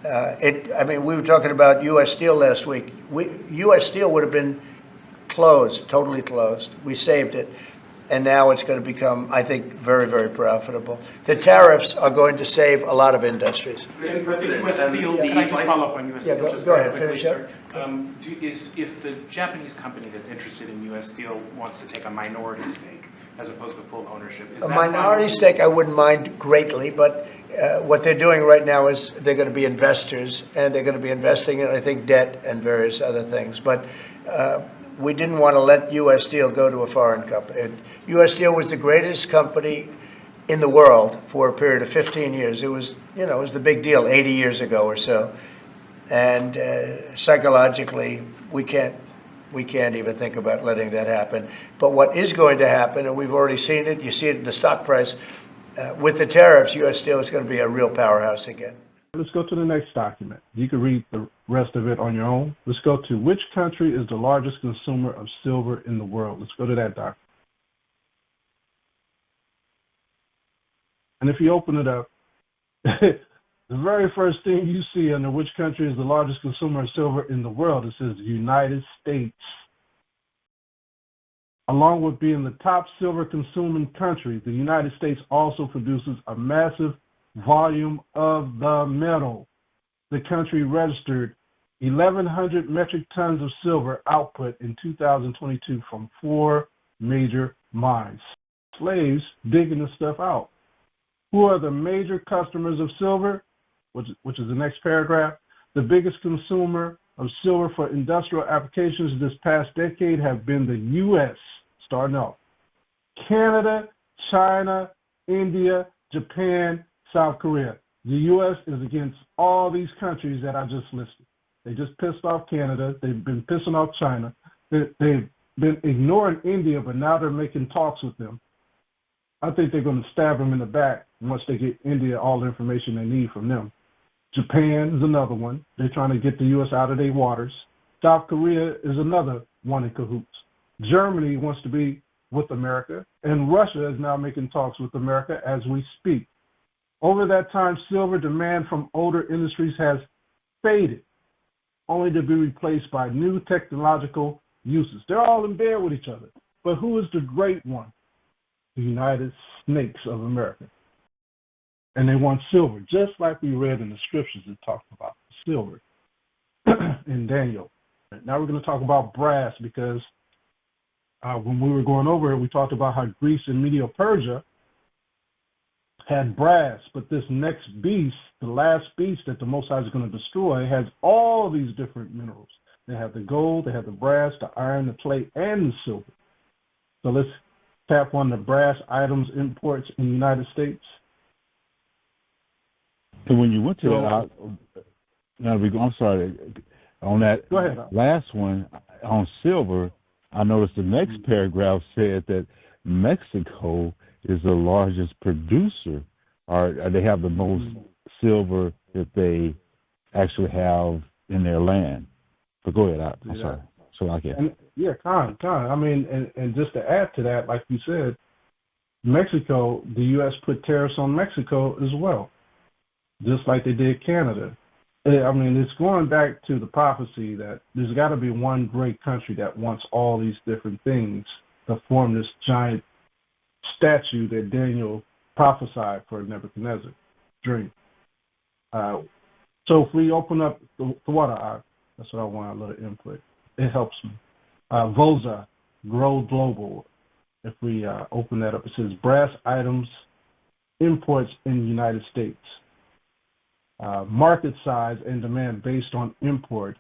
I mean, we were talking about U.S. Steel last week. U.S. Steel would have been closed, totally closed. We saved it. And now it's going to become, I think, very, very profitable. The tariffs are going to save a lot of industries. Mr. President, U.S. Steel, can I just follow up on U.S. Steel? Just go ahead, quickly, finish sir. If the Japanese company that's interested in U.S. Steel wants to take a minority stake as opposed to full ownership, is a that minority stake I wouldn't mind greatly, but what they're doing right now is they're going to be investors, and they're going to be investing in, I think, debt and various other things. But we didn't want to let U.S. Steel go to a foreign company. U.S. Steel was the greatest company in the world for a period of 15 years. It was, it was the big deal 80 years ago or so. And psychologically, we can't even think about letting that happen. But what is going to happen, and we've already seen it, you see it in the stock price, with the tariffs, U.S. Steel is going to be a real powerhouse again. Let's go to the next document. You can read the rest of it on your own. Let's go to which country is the largest consumer of silver in the world. Let's go to that document. And if you open it up, the very first thing you see under which country is the largest consumer of silver in the world, it says United States. Along with being the top silver consuming country, the United States also produces a massive volume of the metal. The country registered 1,100 metric tons of silver output in 2022 from 4 major mines. Slaves digging this stuff out. Who are the major customers of silver? Which is the next paragraph. The biggest consumer of silver for industrial applications this past decade have been the U.S., starting off. Canada, China, India, Japan, South Korea. The U.S. is against all these countries that I just listed. They just pissed off Canada. They've been pissing off China. They've been ignoring India, but now they're making talks with them. I think they're going to stab them in the back once they get India all the information they need from them. Japan is another one. They're trying to get the U.S. out of their waters. South Korea is another one in cahoots. Germany wants to be with America, and Russia is now making talks with America as we speak. Over that time, silver demand from older industries has faded, only to be replaced by new technological uses. They're all in bed with each other. But who is the great one? The United Snakes of America. And they want silver, just like we read in the scriptures that talked about silver in Daniel. Now we're going to talk about brass, because when we were going over it, we talked about how Greece and Medo-Persia had brass, but this next beast, the last beast that the Most High is going to destroy, has all these different minerals. They have the gold, they have the brass, the iron, the plate, and the silver. So let's tap on the brass items imports in the United States. And when you went to that, I'm sorry, on that last one, on silver, I noticed the next paragraph said that Mexico is the largest producer, or they have the most silver that they actually have in their land. But go ahead, I'm sorry. So I can. Con. I mean, and just to add to that, like you said, Mexico, the U.S. put tariffs on Mexico as well, just like they did Canada. I mean, it's going back to the prophecy that there's got to be one great country that wants all these different things to form this giant statue that Daniel prophesied for Nebuchadnezzar dream. So if we open up the water, that's what I want, a little input. It helps me. VOSA, Grow Global. If we open that up, it says brass items imports in the United States. Market size and demand based on import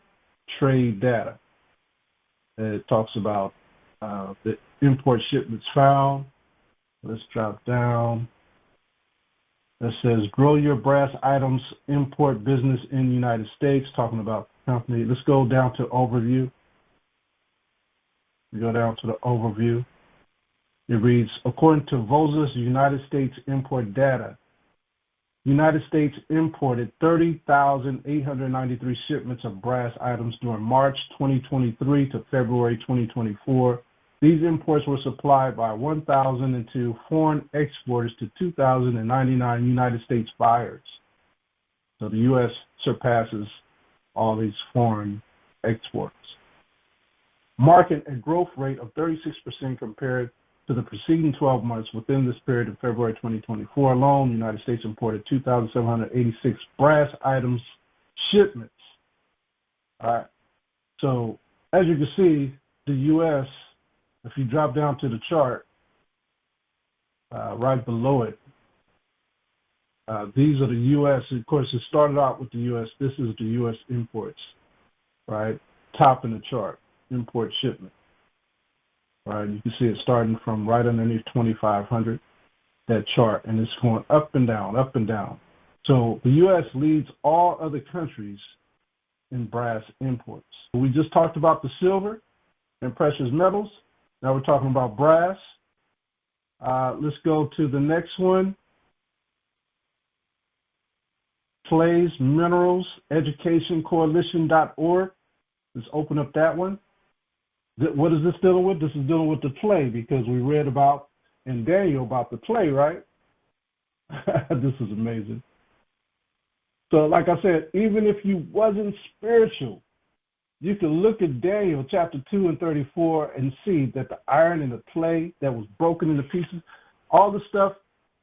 trade data. It talks about the import shipments found. Let's drop down. It says grow your brass items import business in the United States, talking about the company. Let's go down to overview. We go down to the overview. It reads, according to VOSA's United States import data, United States imported 30,893 shipments of brass items during March 2023 to February 2024. These imports were supplied by 1,002 foreign exporters to 2,099 United States buyers. So the U.S. surpasses all these foreign exporters. Marking a growth rate of 36% compared to the preceding 12 months. Within this period of February 2024 alone, the United States imported 2,786 brass items shipments. All right. So as you can see, the U.S., if you drop down to the chart, right below it, these are the U.S. Of course, it started out with the U.S. This is the U.S. imports, right? Top in the chart, import shipment. Right, you can see it starting from right underneath 2,500, that chart, and it's going up and down, up and down. So the U.S. leads all other countries in brass imports. We just talked about the silver and precious metals. Now we're talking about brass. Let's go to the next one. Clays, Minerals, Education Coalition.org. Let's open up that one. What is this dealing with? This is dealing with the clay, because we read about in Daniel about the clay, right? This is amazing. So like I said, even if you wasn't spiritual, you can look at Daniel chapter 2 and 34 and see that the iron and the clay that was broken into pieces, all the stuff,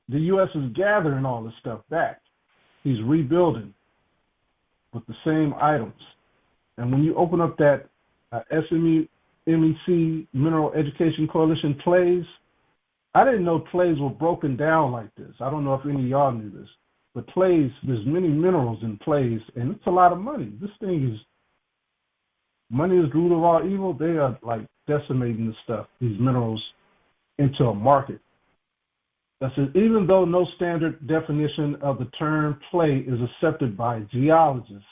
the U.S. is gathering all this stuff back. He's rebuilding with the same items. And when you open up that MEC, Mineral Education Coalition clays, I didn't know clays were broken down like this. I don't know if any of y'all knew this, but clays, there's many minerals in clays, and it's a lot of money. This thing is, money is the root of all evil. They are like decimating this stuff, these minerals, into a market. That says, even though no standard definition of the term clay is accepted by geologists,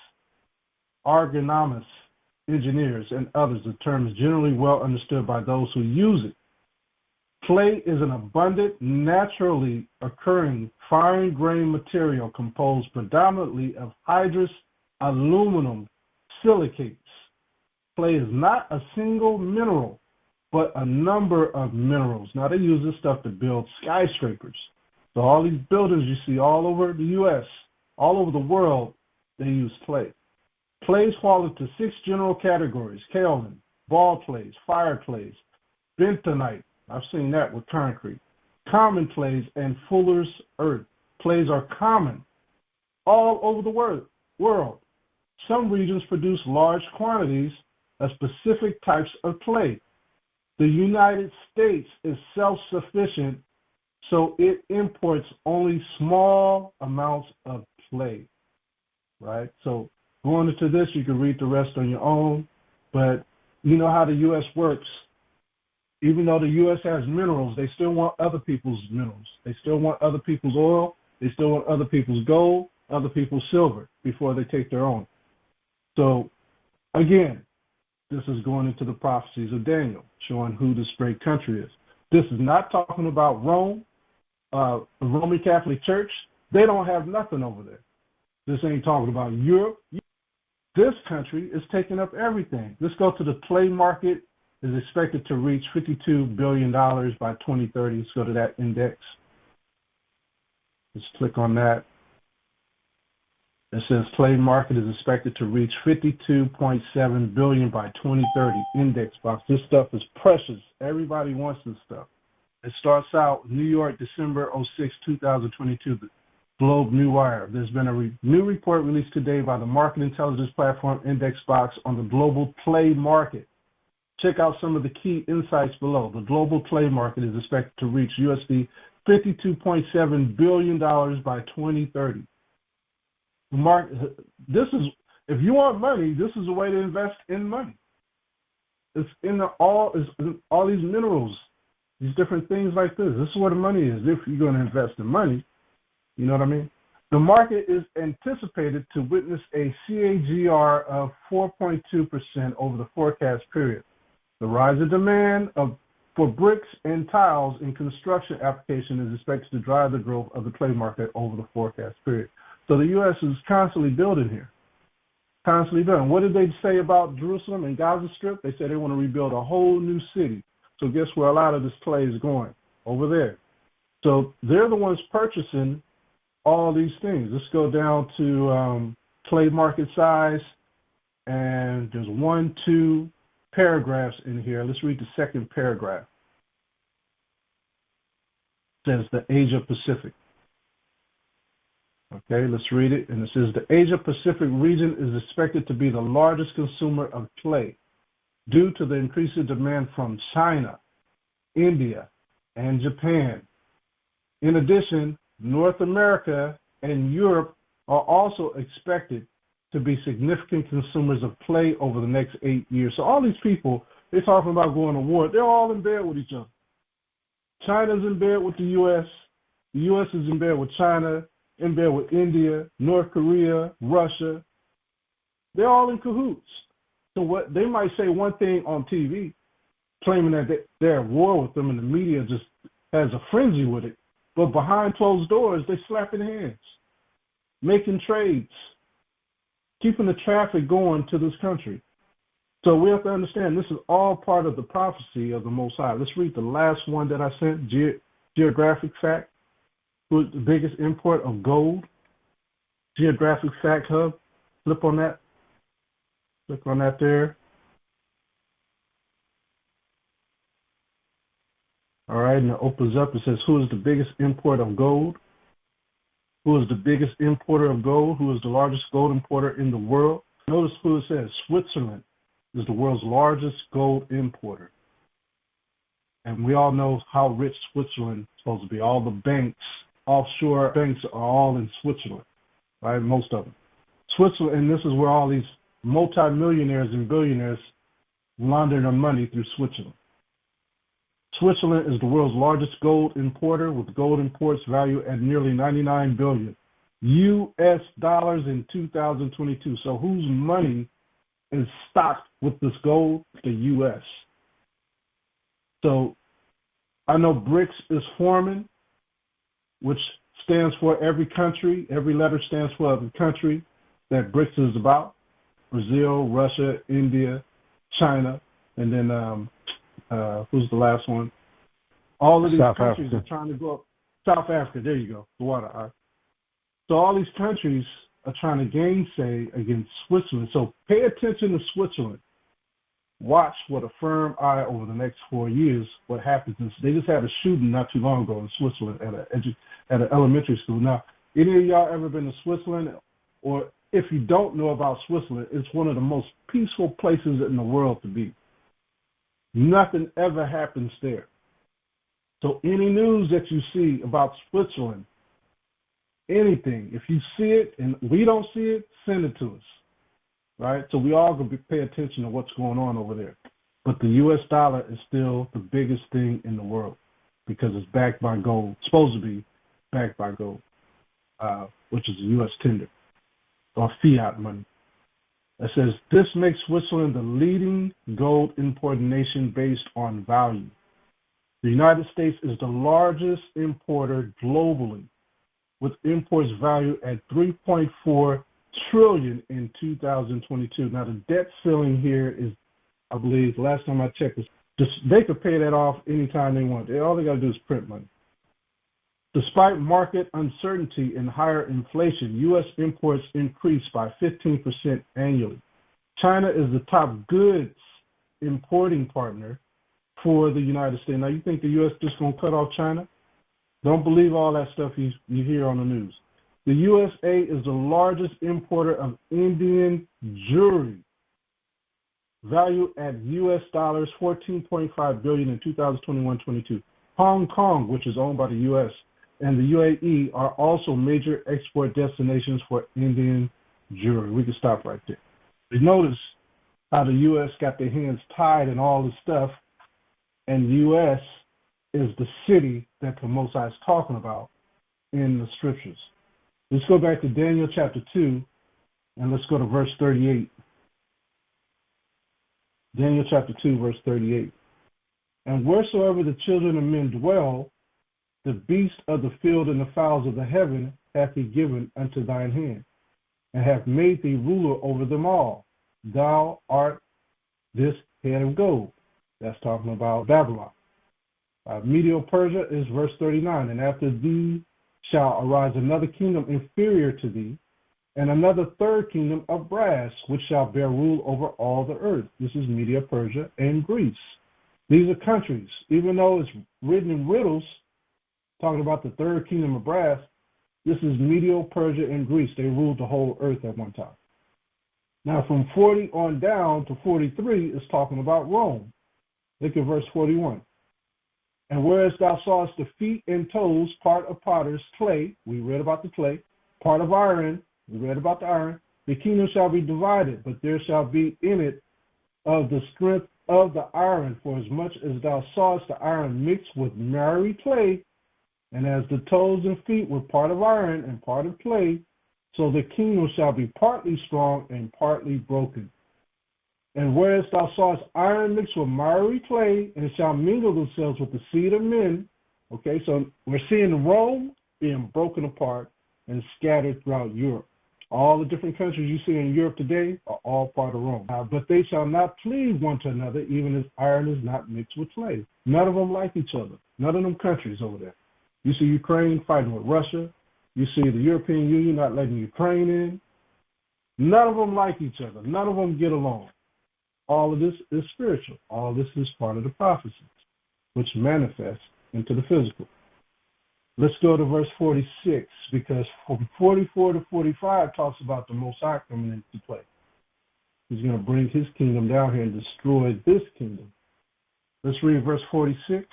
agronomists, engineers, and others, the term is generally well understood by those who use it. Clay is an abundant, naturally occurring fine-grained material composed predominantly of hydrous aluminum silicates. Clay is not a single mineral, but a number of minerals. Now, they use this stuff to build skyscrapers. So all these buildings you see all over the U.S., all over the world, they use clay. Clays fall into 6 general categories: kaolin, ball clays, fire clays, bentonite. I've seen that with concrete. Common clays and fuller's earth. Clays are common all over the world. Some regions produce large quantities of specific types of clay. The United States is self-sufficient, so it imports only small amounts of clay, right? So going into this, you can read the rest on your own, but you know how the U.S. works. Even though the U.S. has minerals, they still want other people's minerals. They still want other people's oil. They still want other people's gold, other people's silver before they take their own. So, again, this is going into the prophecies of Daniel, showing who this great country is. This is not talking about Rome, the Roman Catholic Church. They don't have nothing over there. This ain't talking about Europe. This country is taking up everything. Let's go to the clay market. Is expected to reach $52 billion by 2030. Let's go to that index. Let's click on that. It says clay market is expected to reach $52.7 billion by 2030. Index box. This stuff is precious. Everybody wants this stuff. It starts out New York, December 06, 2022, the Globe New Wire. There's been a new report released today by the market intelligence platform Indexbox on the global play market. Check out some of the key insights below. The global play market is expected to reach USD $52.7 billion by 2030. This is, if you want money, this is a way to invest in money. It's in all these minerals, these different things like this. This is where the money is if you're going to invest in money. You know what I mean? The market is anticipated to witness a CAGR of 4.2% over the forecast period. The rise in demand for bricks and tiles in construction application is expected to drive the growth of the clay market over the forecast period. So the U.S. is constantly building here, constantly building. What did they say about Jerusalem and Gaza Strip? They said they want to rebuild a whole new city. So guess where a lot of this clay is going? Over there. So they're the ones purchasing all these things. Let's go down to clay market size, and there's 1, 2 paragraphs in here. Let's read the second paragraph. It says the Asia Pacific. Okay, let's read it. And it says the Asia Pacific region is expected to be the largest consumer of clay due to the increasing demand from China, India, and Japan. In addition, North America and Europe are also expected to be significant consumers of clay over the next 8 years. So all these people, they're talking about going to war. They're all in bed with each other. China's in bed with the U.S. The U.S. is in bed with China, in bed with India, North Korea, Russia. They're all in cahoots. So what they might say one thing on TV, claiming that they're at war with them, and the media just has a frenzy with it. But behind closed doors, they're slapping hands, making trades, keeping the traffic going to this country. So we have to understand this is all part of the prophecy of the Most High. Let's read the last one that I sent, geographic fact. Who is the biggest import of gold? Geographic fact hub. Flip on that. Click on that there. All right, and it opens up. It says, who is the biggest import of gold? Who is the biggest importer of gold? Who is the largest gold importer in the world? Notice who it says. Switzerland is the world's largest gold importer. And we all know how rich Switzerland is supposed to be. All the banks, offshore banks are all in Switzerland, right? Most of them. Switzerland, and this is where all these multimillionaires and billionaires launder their money through Switzerland. Switzerland is the world's largest gold importer, with gold imports valued at nearly $99 billion US dollars in 2022. So whose money is stocked with this gold? The U.S. So I know BRICS is forming, which stands for every country. Every letter stands for the country that BRICS is about. Brazil, Russia, India, China, and then who's the last one? All of these countries are trying to go up. South Africa, there you go, the water. All right. So all these countries are trying to gainsay against Switzerland. So pay attention to Switzerland. Watch with a firm eye over the next 4 years what happens. They just had a shooting not too long ago in Switzerland at an elementary school. Now, any of y'all ever been to Switzerland? Or if you don't know about Switzerland, it's one of the most peaceful places in the world to be. Nothing ever happens there. So any news that you see about Switzerland, anything, if you see it and we don't see it, send it to us, right? So we all going to pay attention to what's going on over there. But the U.S. dollar is still the biggest thing in the world because it's backed by gold, supposed to be backed by gold, which is a U.S. tender or fiat money. It says, this makes Switzerland the leading gold importing nation based on value. The United States is the largest importer globally, with imports valued at $3.4 trillion in 2022. Now, the debt ceiling here is, I believe, last time I checked, is just, they could pay that off anytime they want. All they got to do is print money. Despite market uncertainty and higher inflation, U.S. imports increased by 15% annually. China is the top goods importing partner for the United States. Now, you think the U.S. just going to cut off China? Don't believe all that stuff you hear on the news. The USA is the largest importer of Indian jewelry, valued at U.S. dollars 14.5 billion in 2021-22. Hong Kong, which is owned by the U.S., and the UAE are also major export destinations for Indian jewelry. We can stop right there. You notice how the U.S. got their hands tied in all this stuff, and the U.S. is the city that the Most High is talking about in the scriptures. Let's go back to Daniel chapter 2, and let's go to verse 38. Daniel chapter 2, verse 38. And wheresoever the children of men dwell, the beasts of the field and the fowls of the heaven hath he given unto thine hand, and hath made thee ruler over them all. Thou art this head of gold. That's talking about Babylon. Medo-Persia is verse 39. And after thee shall arise another kingdom inferior to thee, and another third kingdom of brass, which shall bear rule over all the earth. This is Medo-Persia and Greece. These are countries. Even though it's written in riddles, talking about the third kingdom of brass, this is Medo-Persia and Greece. They ruled the whole earth at one time. Now, from 40 on down to 43 is talking about Rome. Look at verse 41. And whereas thou sawest the feet and toes, part of potter's clay, we read about the clay, part of iron, we read about the iron, the kingdom shall be divided, but there shall be in it of the strength of the iron, for as much as thou sawest the iron mixed with miry clay, and as the toes and feet were part of iron and part of clay, so the kingdom shall be partly strong and partly broken. And whereas thou sawest iron mixed with miry clay, and it shall mingle themselves with the seed of men. Okay, so we're seeing Rome being broken apart and scattered throughout Europe. All the different countries you see in Europe today are all part of Rome. But they shall not cleave one to another, even as iron is not mixed with clay. None of them like each other. None of them countries over there. You see Ukraine fighting with Russia. You see the European Union not letting Ukraine in. None of them like each other. None of them get along. All of this is spiritual. All this is part of the prophecies, which manifests into the physical. Let's go to verse 46, because from 44 to 45 talks about the Most High coming into play. He's going to bring his kingdom down here and destroy this kingdom. Let's read verse 46.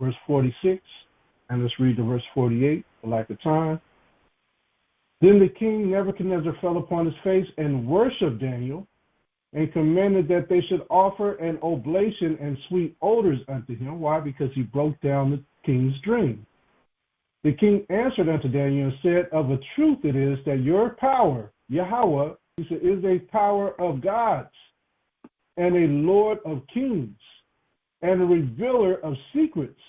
Verse 46, and let's read to verse 48 for lack of time. Then the king Nebuchadnezzar fell upon his face and worshipped Daniel, and commanded that they should offer an oblation and sweet odors unto him. Why? Because he broke down the king's dream. The king answered unto Daniel and said, of a truth it is that your power, Yahawah, is a power of gods, and a lord of kings, and a revealer of secrets.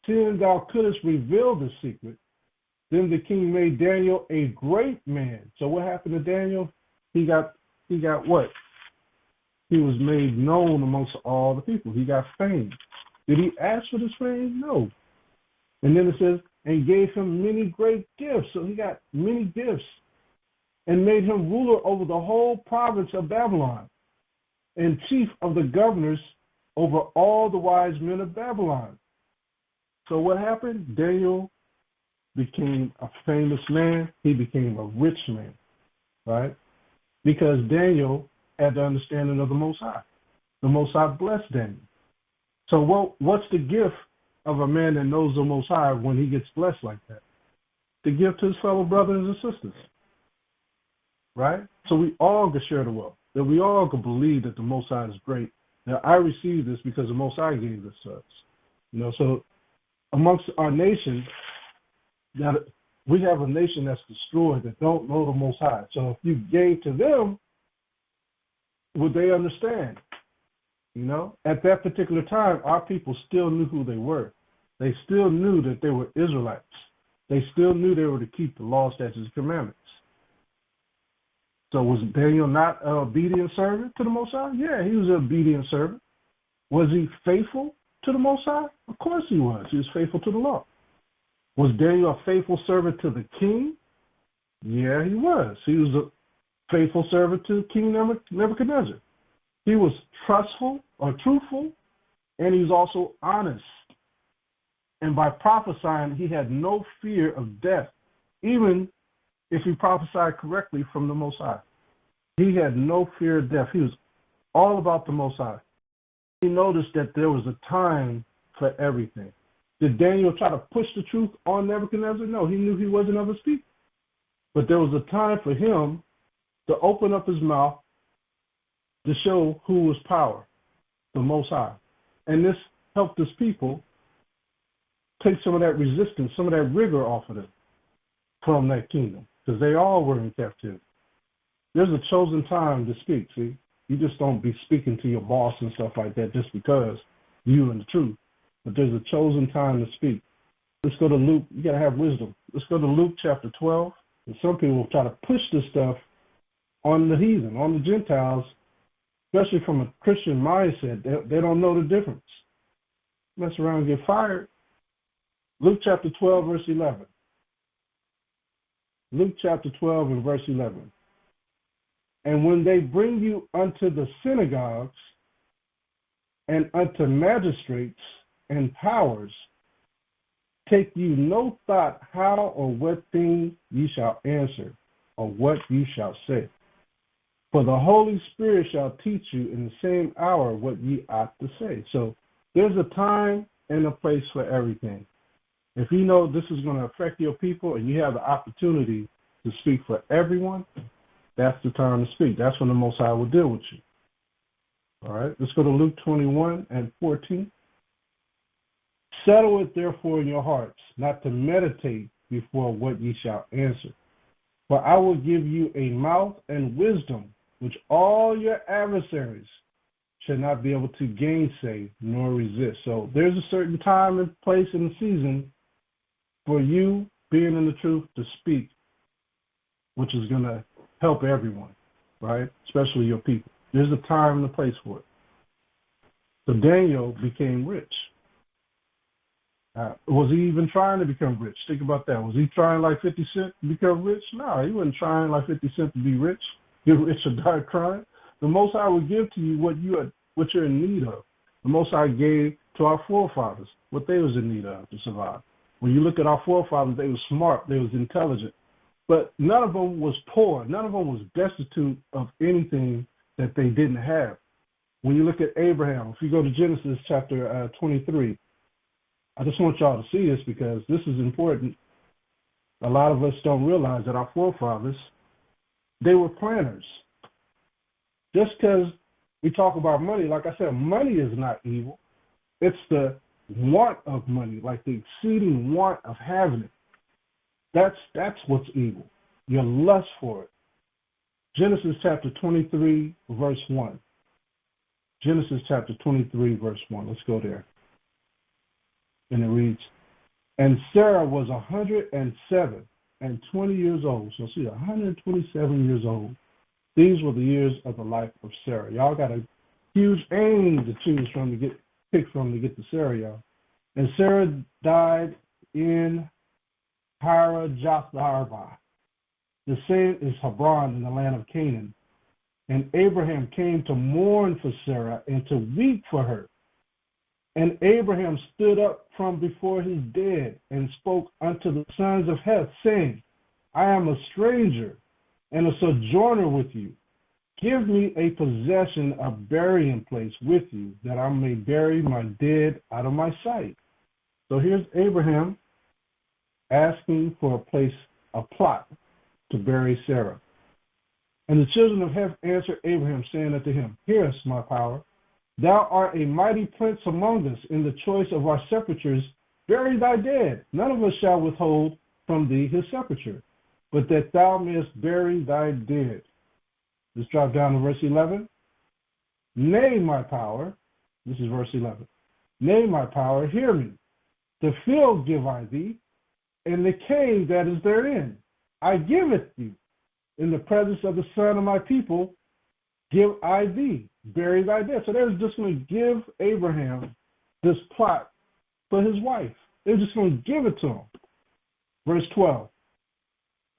Seeing thou couldst reveal the secret, then the king made Daniel a great man. So what happened to Daniel? He got what? He was made known amongst all the people. He got fame. Did he ask for this fame? No. And then it says, and gave him many great gifts. So he got many gifts, and made him ruler over the whole province of Babylon, and chief of the governors over all the wise men of Babylon. So what happened? Daniel became a famous man. He became a rich man, right? Because Daniel had the understanding of the Most High. The Most High blessed Daniel. So what's the gift of a man that knows the Most High when he gets blessed like that? To give to his fellow brothers and sisters, right? So we all can share the wealth, that we all can believe that the Most High is great. Now, I received this because the Most High gave this to us. So amongst our nation, that we have a nation that's destroyed, that don't know the Most High. So if you gave to them, would they understand? At that particular time, our people still knew who they were. They still knew that they were Israelites. They still knew they were to keep the law, statutes, and commandments. So was Daniel not an obedient servant to the Most High? Yeah, he was an obedient servant. Was he faithful to the Most High? Of course he was. He was faithful to the law. Was Daniel a faithful servant to the king? Yeah, he was. He was a faithful servant to King Nebuchadnezzar. He was trustful or truthful, and he was also honest. And by prophesying, he had no fear of death, even if he prophesied correctly from the Most High. He had no fear of death. He was all about the Most High. He noticed that there was a time for everything. Did Daniel try to push the truth on Nebuchadnezzar? No, he knew he wasn't of a speak. But there was a time for him to open up his mouth to show who was power, the Most High. And this helped his people take some of that resistance, some of that rigor off of them from that kingdom, because they all were in captivity. There's a chosen time to speak, see? You just don't be speaking to your boss and stuff like that just because you and the truth. But there's a chosen time to speak. Let's go to Luke. You got to have wisdom. Let's go to Luke chapter 12. And some people will try to push this stuff on the heathen, on the Gentiles, especially from a Christian mindset. They don't know the difference. Mess around and get fired. Luke chapter 12, verse 11. Luke chapter 12 and verse 11. And when they bring you unto the synagogues and unto magistrates and powers, take you no thought how or what thing ye shall answer, or what you shall say. For the Holy Spirit shall teach you in the same hour what ye ought to say. So there's a time and a place for everything. If you know this is going to affect your people and you have the opportunity to speak for everyone, that's the time to speak. That's when the Most High will deal with you. All right, let's go to Luke 21 and 14. Settle it therefore in your hearts, not to meditate before what ye shall answer. For I will give you a mouth and wisdom, which all your adversaries shall not be able to gainsay nor resist. So there's a certain time and place in the season for you being in the truth to speak, which is going to help everyone, right? Especially your people. There's a time and a place for it. So Daniel became rich. Was he even trying to become rich? Think about that. Was he trying like 50 Cent to become rich? No, he wasn't trying like 50 Cent to be rich. Get rich or die trying. The Most High will give to you what you're in need of. The Most High gave to our forefathers what they was in need of to survive. When you look at our forefathers, they were smart, they was intelligent. But none of them was poor. None of them was destitute of anything that they didn't have. When you look at Abraham, if you go to Genesis chapter 23, I just want y'all to see this because this is important. A lot of us don't realize that our forefathers, they were planners. Just because we talk about money, like I said, money is not evil. It's the want of money, like the exceeding want of having it. That's what's evil. Your lust for it. Genesis chapter 23, verse 1. Genesis chapter 23, verse 1. Let's go there. And it reads, and Sarah was 107 and 20 years old. So see, 127 years old. These were the years of the life of Sarah. Y'all got a huge aim to choose from to pick from to get to Sarah, y'all. And Sarah died in Haran-Japharbah. The same is Hebron in the land of Canaan. And Abraham came to mourn for Sarah and to weep for her. And Abraham stood up from before his dead and spoke unto the sons of Heth, saying, I am a stranger and a sojourner with you. Give me a possession, a burying place with you, that I may bury my dead out of my sight. So here's Abraham asking for a place, a plot to bury Sarah. And the children of Heth answered Abraham, saying unto him, Hear us, my power. Thou art a mighty prince among us. In the choice of our sepulchres, bury thy dead. None of us shall withhold from thee his sepulchre, but that thou mayest bury thy dead. Let's drop down to verse 11. Nay, my power. This is verse 11. Nay, my power, hear me. The field give I thee, and the cave that is therein. I give it thee. In the presence of the son of my people, give I thee. Bury thy dead. So they're just going to give Abraham this plot for his wife. They're just going to give it to him. Verse 12.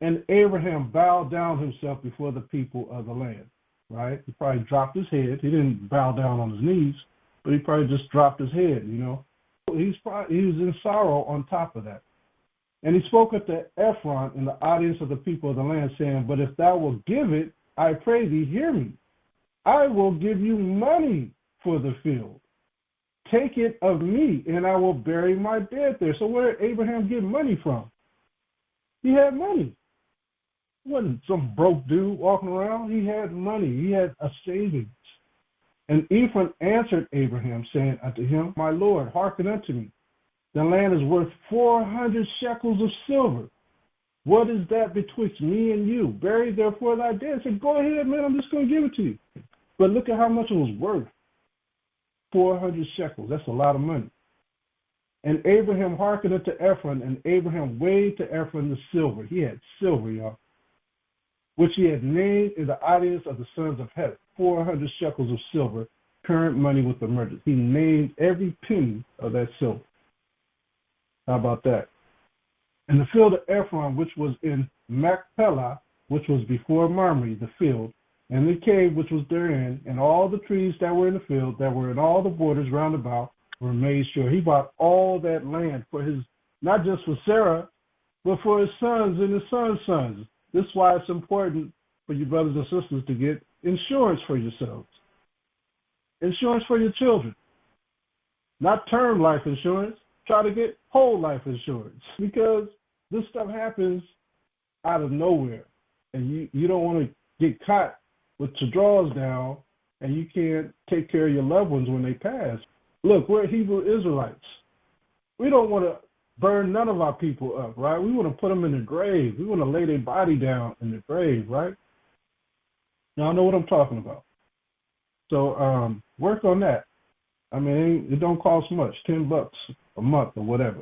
And Abraham bowed down himself before the people of the land. right? He probably dropped his head. He didn't bow down on his knees, but he probably just dropped his head, you know. He was in sorrow on top of that. And he spoke unto Ephron in the audience of the people of the land, saying, But if thou wilt give it, I pray thee, hear me. I will give you money for the field. Take it of me, and I will bury my dead there. So where did Abraham get money from? He had money. He wasn't some broke dude walking around. He had money. He had a savings. And Ephron answered Abraham, saying unto him, My Lord, hearken unto me. The land is worth 400 shekels of silver. What is that betwixt me and you? Bury therefore thy dead. I said, go ahead, man, I'm just going to give it to you. But look at how much it was worth. 400 shekels. That's a lot of money. And Abraham hearkened unto Ephron, and Abraham weighed to Ephron the silver. He had silver, y'all, which he had named in the audience of the sons of Heth, 400 shekels of silver, current money with the merchants. He named every penny of that silver. How about that? And the field of Ephron, which was in Machpelah, which was before Mamre, the field, and the cave which was therein, and all the trees that were in the field, that were in all the borders round about, were made sure. He bought all that land for his, not just for Sarah, but for his sons and his sons' sons. This is why it's important for you brothers and sisters to get insurance for yourselves. Insurance for your children. Not term life insurance. Try to get whole life insurance, because this stuff happens out of nowhere, and you don't want to get caught with your drawers down and you can't take care of your loved ones when they pass. Look, we're Hebrew Israelites. We don't want to burn none of our people up, right? We want to put them in the grave. We want to lay their body down in the grave, right? Y'all know what I'm talking about. So work on that. I mean, it don't cost much, $10 a month or whatever.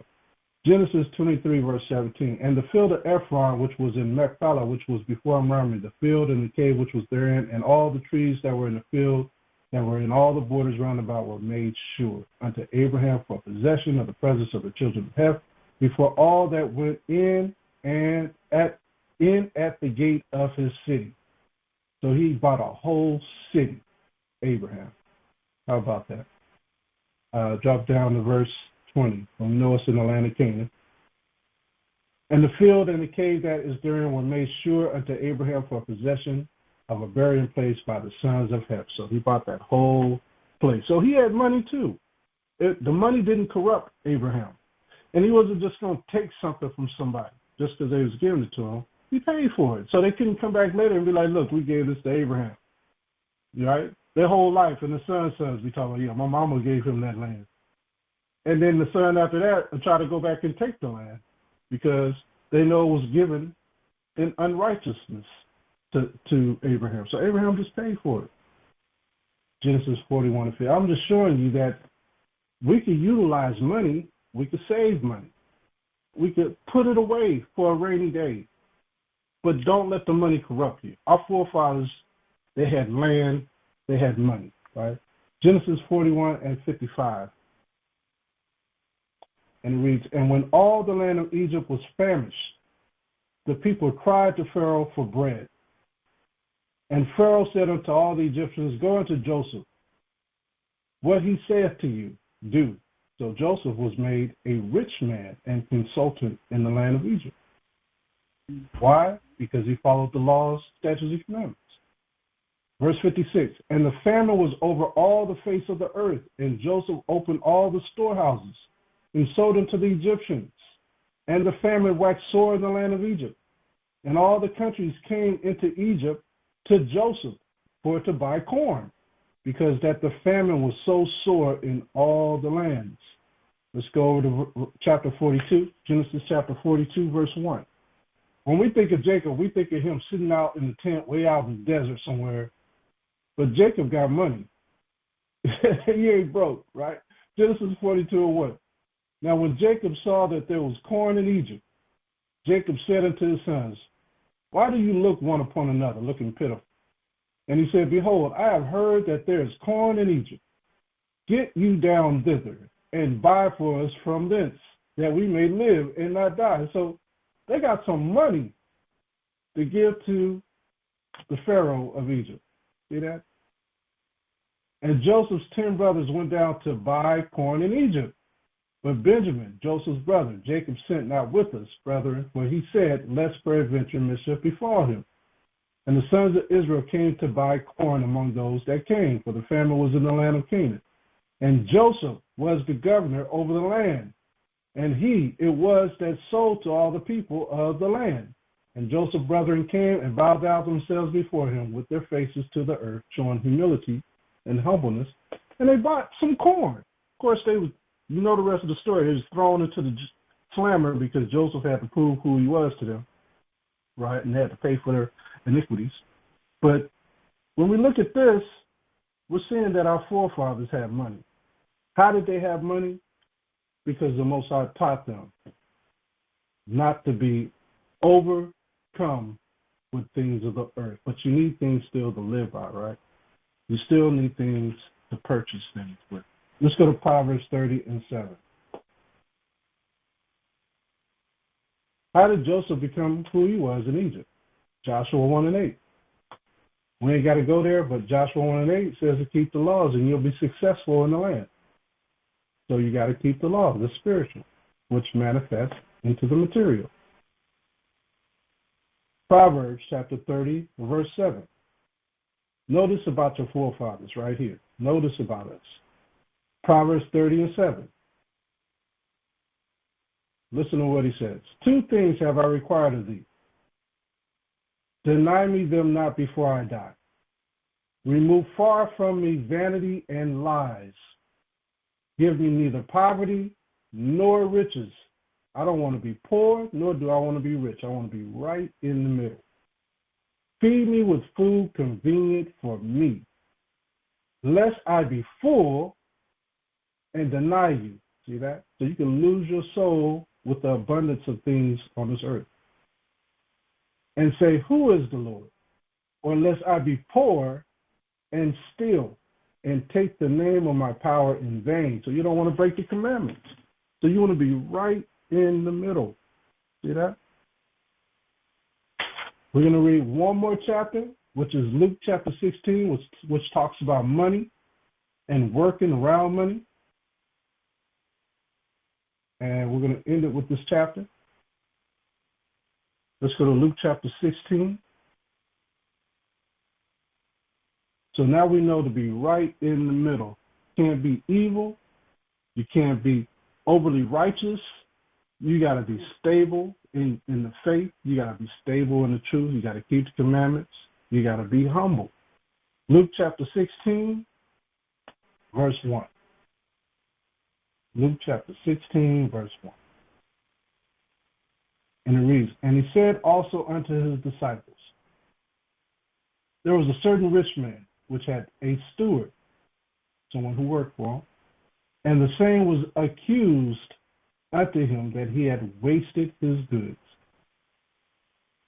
Genesis 23, verse 17. And the field of Ephron, which was in Machpelah, which was before Mamre, the field and the cave which was therein, and all the trees that were in the field that were in all the borders round about were made sure unto Abraham for possession of the presence of the children of Heth, before all that went in and at the gate of his city. So he bought a whole city, Abraham. How about that? Drop down to verse 20. We know it's in the land of Canaan. And the field and the cave that is therein were made sure unto Abraham for possession of a burying place by the sons of Heth. So he bought that whole place. So he had money too. The money didn't corrupt Abraham. And he wasn't just going to take something from somebody just because they was giving it to him. He paid for it. So they couldn't come back later and be like, look, we gave this to Abraham. Right? Their whole life, and the son's sons, we talk about, yeah, my mama gave him that land. And then the son after that will try to go back and take the land because they know it was given in unrighteousness to Abraham. So Abraham just paid for it. Genesis 41:50. I'm just showing you that we could utilize money, we could save money, we could put it away for a rainy day, but don't let the money corrupt you. Our forefathers, they had land, they had money, right? Genesis 41:55. And it reads, and when all the land of Egypt was famished, the people cried to Pharaoh for bread. And Pharaoh said unto all the Egyptians, go unto Joseph. What he saith to you, do. So Joseph was made a rich man and consultant in the land of Egypt. Why? Because he followed the laws, statutes, and commandments. Verse 56, and the famine was over all the face of the earth, and Joseph opened all the storehouses and sold them to the Egyptians. And the famine waxed sore in the land of Egypt. And all the countries came into Egypt to Joseph for to buy corn, because that the famine was so sore in all the lands. Let's go over to chapter 42, Genesis chapter 42, verse 1. When we think of Jacob, we think of him sitting out in the tent way out in the desert somewhere. But Jacob got money. He ain't broke, right? Genesis 42:1. Now when Jacob saw that there was corn in Egypt, Jacob said unto his sons, why do you look one upon another, looking pitiful? And he said, behold, I have heard that there is corn in Egypt. Get you down thither, and buy for us from thence, that we may live and not die. So they got some money to give to the Pharaoh of Egypt. See that? And Joseph's 10 brothers went down to buy corn in Egypt. But Benjamin, Joseph's brother, Jacob sent not with us, brethren, for he said, lest peradventure mischief befall him. And the sons of Israel came to buy corn among those that came, for the famine was in the land of Canaan. And Joseph was the governor over the land, and he it was that sold to all the people of the land. And Joseph's brethren came and bowed down themselves before him with their faces to the earth, showing humility and humbleness, and they bought some corn. Of course, they was, you know the rest of the story. They was thrown into the slammer because Joseph had to prove who he was to them, right, and they had to pay for their iniquities. But when we look at this, we're seeing that our forefathers had money. How did they have money? Because the Most High taught them not to be overcome with things of the earth. But you need things still to live by, right? You still need things to purchase things with. Let's go to Proverbs 30:7. How did Joseph become who he was in Egypt? Joshua 1:8. We ain't got to go there, but Joshua 1:8 says to keep the laws and you'll be successful in the land. So you got to keep the law, the spiritual, which manifests into the material. Proverbs chapter 30, verse 7. Notice about your forefathers right here. Notice about us. Proverbs 30:7. Listen to what he says. 2 things have I required of thee. Deny me them not before I die. Remove far from me vanity and lies. Give me neither poverty nor riches. I don't want to be poor, nor do I want to be rich. I want to be right in the middle. Feed me with food convenient for me, lest I be full and deny you. See that? So you can lose your soul with the abundance of things on this earth. And say, who is the Lord? Or lest I be poor and steal and take the name of my power in vain. So you don't want to break the commandments. So you want to be right in the middle. See that? We're going to read one more chapter, which is Luke chapter 16, which talks about money and working around money. And we're going to end it with this chapter. Let's go to Luke chapter 16. So now we know to be right in the middle. You can't be evil. You can't be overly righteous. You got to be stable in the faith. You got to be stable in the truth. You got to keep the commandments. You got to be humble. Luke chapter 16, verse 1. Luke chapter 16, verse 1. And it reads, and he said also unto his disciples, there was a certain rich man which had a steward, someone who worked for him, and the same was accused unto him that he had wasted his goods.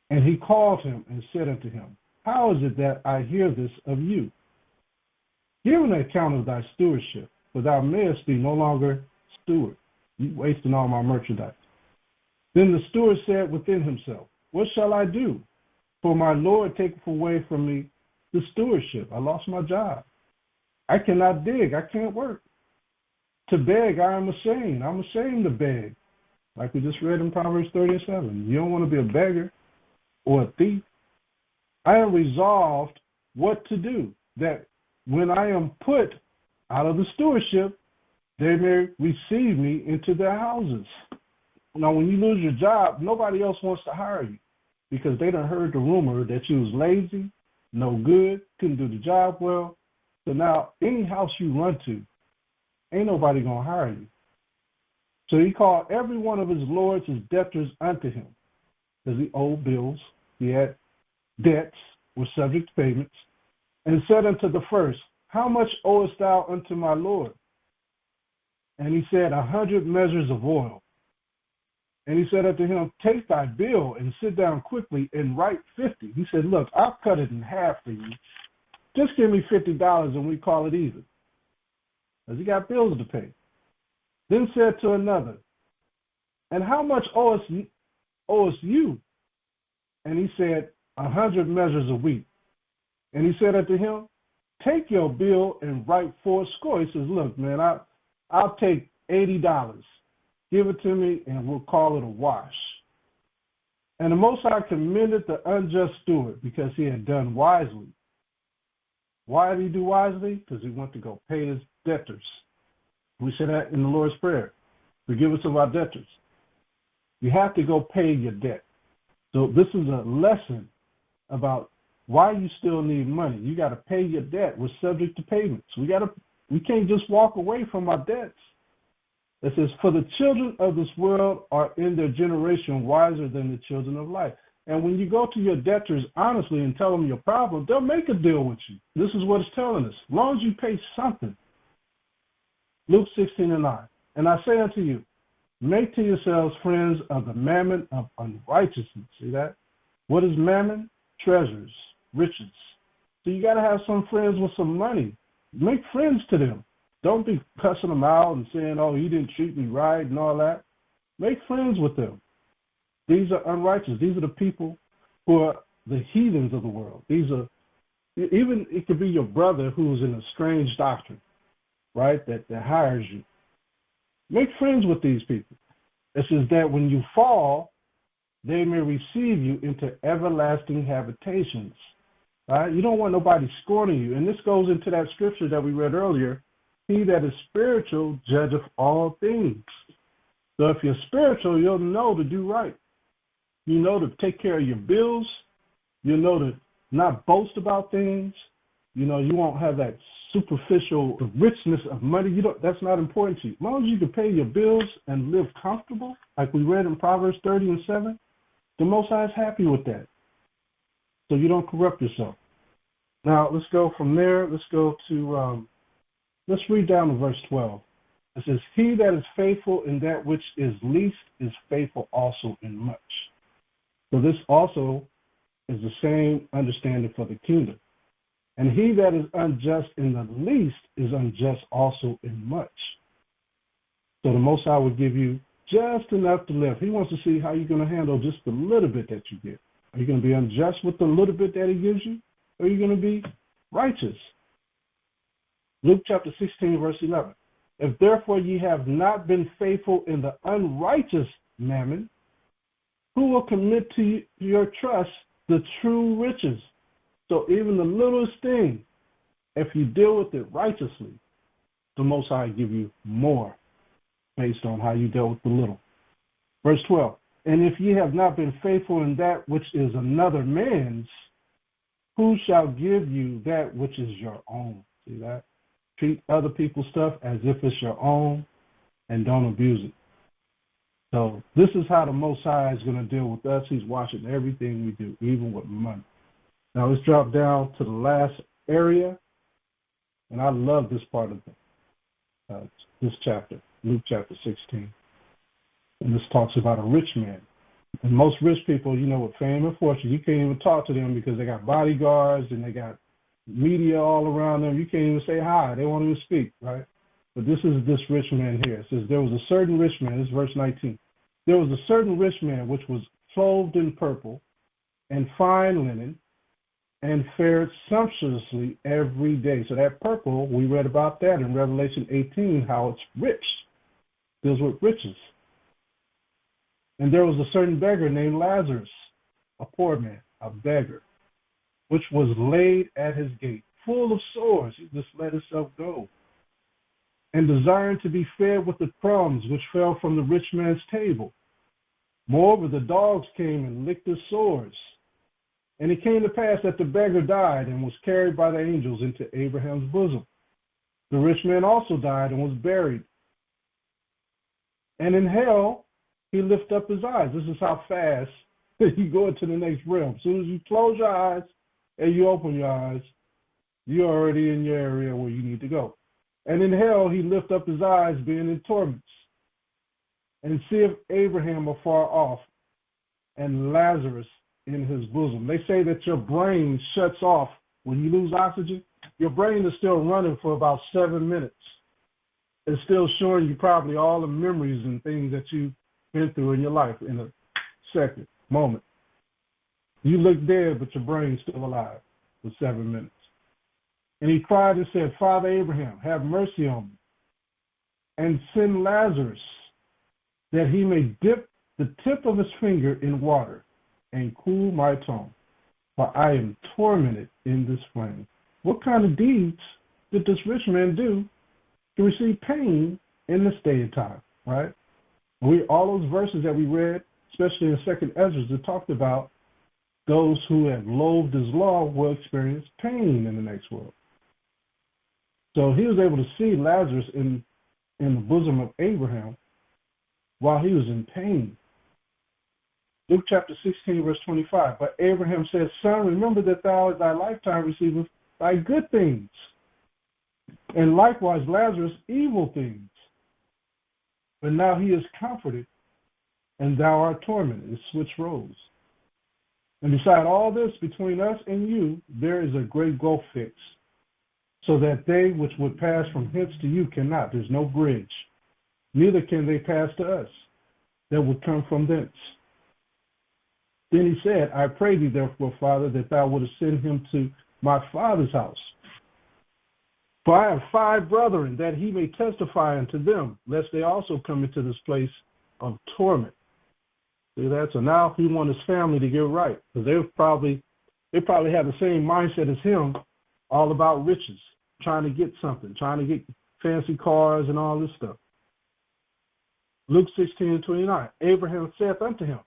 And he called him and said unto him, how is it that I hear this of you? Give an account of thy stewardship, for thou mayest be no longer steward. You wasting all my merchandise. Then the steward said within himself, what shall I do? For my Lord taketh away from me the stewardship. I lost my job. I cannot dig. I can't work. To beg, I am ashamed. I'm ashamed to beg. Like we just read in Proverbs 30:7. You don't want to be a beggar or a thief. I am resolved what to do, that when I am put out of the stewardship, they may receive me into their houses. Now, when you lose your job, nobody else wants to hire you because they done heard the rumor that you was lazy, no good, couldn't do the job well. So now any house you run to, ain't nobody going to hire you. So he called every one of his lords as debtors unto him, because he owed bills, he had debts, were subject to payments, and said unto the first, how much owest thou unto my Lord? And he said, 100 measures of oil. And he said unto him, take thy bill and sit down quickly and write 50. He said, look, I'll cut it in half for you. Just give me $50 and we call it even. Because he got bills to pay. Then said to another, and how much owest you? And he said, 100 measures of wheat. And he said unto him, take your bill and write 4 score. He says, look, man, I'll take $80. Give it to me, and we'll call it a wash. And the Most High commended the unjust steward because he had done wisely. Why did he do wisely? Because he wanted to go pay his debtors. We say that in the Lord's Prayer. Forgive us of our debtors. You have to go pay your debt. So this is a lesson about why you still need money. You got to pay your debt. We're subject to payments. We can't just walk away from our debts. It says, for the children of this world are in their generation wiser than the children of light. And when you go to your debtors honestly and tell them your problem, they'll make a deal with you. This is what it's telling us. As long as you pay something. Luke 16:9. And I say unto you, make to yourselves friends of the mammon of unrighteousness. See that? What is mammon? Treasures, riches. So you got to have some friends with some money. Make friends to them. Don't be cussing them out and saying, oh, he didn't treat me right and all that. Make friends with them. These are unrighteous. These are the people who are the heathens of the world. These are, even it could be your brother who's in a strange doctrine, right, that hires you. Make friends with these people. It says that when you fall, they may receive you into everlasting habitations. Right? You don't want nobody scorning you. And this goes into that scripture that we read earlier. He that is spiritual judgeth all things. So if you're spiritual, you'll know to do right. You know to take care of your bills. You know to not boast about things. You know, you won't have that superficial richness of money. That's not important to you. As long as you can pay your bills and live comfortable, like we read in Proverbs 30:7, the Most High is happy with that. So you don't corrupt yourself. Now, let's go from there. Let's go to, let's read down to verse 12. It says, he that is faithful in that which is least is faithful also in much. So this also is the same understanding for the kingdom. And he that is unjust in the least is unjust also in much. So the Most High will give you just enough to live. He wants to see how you're going to handle just the little bit that you get. Are you going to be unjust with the little bit that he gives you? Or are you going to be righteous? Luke chapter 16, verse 11. If therefore ye have not been faithful in the unrighteous mammon, who will commit to your trust the true riches? So even the littlest thing, if you deal with it righteously, the Most High give you more based on how you dealt with the little. Verse 12. And if ye have not been faithful in that which is another man's, who shall give you that which is your own? See that? Treat other people's stuff as if it's your own and don't abuse it. So this is how the Most High is going to deal with us. He's watching everything we do, even with money. Now let's drop down to the last area. And I love this part of this chapter, Luke chapter 16. And this talks about a rich man. And most rich people, you know, with fame and fortune, you can't even talk to them because they got bodyguards and they got media all around them. You can't even say hi. They won't even speak, right? But this is this rich man here. It says, there was a certain rich man. This is verse 19. There was a certain rich man which was clothed in purple and fine linen and fared sumptuously every day. So that purple, we read about that in Revelation 18, how it's rich. Deals with riches. And there was a certain beggar named Lazarus, a poor man, a beggar, which was laid at his gate, full of sores. He just let himself go. And desiring to be fed with the crumbs which fell from the rich man's table. Moreover, the dogs came and licked his sores. And it came to pass that the beggar died and was carried by the angels into Abraham's bosom. The rich man also died and was buried. And in hell, he lifted up his eyes. This is how fast you go into the next realm. As soon as you close your eyes and you open your eyes, you're already in your area where you need to go. And in hell, he lifted up his eyes, being in torments, and seeth Abraham afar off, and Lazarus in his bosom. They say that your brain shuts off when you lose oxygen. Your brain is still running for about 7 minutes. It's still showing you probably all the memories and things that you've been through in your life in a second, moment. You look dead, but your brain's still alive for 7 minutes. And he cried and said, Father Abraham, have mercy on me, and send Lazarus, that he may dip the tip of his finger in water and cool my tongue, for I am tormented in this flame. What kind of deeds did this rich man do to receive pain in this day and time, right? All those verses that we read, especially in 2nd Ezra, that talked about those who have loathed his law will experience pain in the next world. So he was able to see Lazarus in the bosom of Abraham while he was in pain. Luke chapter 16, verse 25. But Abraham said, Son, remember that thou in thy lifetime receivest thy good things, and likewise Lazarus evil things. But now he is comforted, and thou art tormented. It switched roles. And beside all this, between us and you, there is a great gulf fixed, so that they which would pass from hence to you cannot. There's no bridge. Neither can they pass to us that would come from thence. Then he said, I pray thee, therefore, Father, that thou wouldest send him to my father's house. For I have 5 brethren, that he may testify unto them, lest they also come into this place of torment. See that? So now he wants his family to get right, because they probably have the same mindset as him, all about riches, trying to get something, trying to get fancy cars and all this stuff. Luke 16:29. Abraham saith unto him,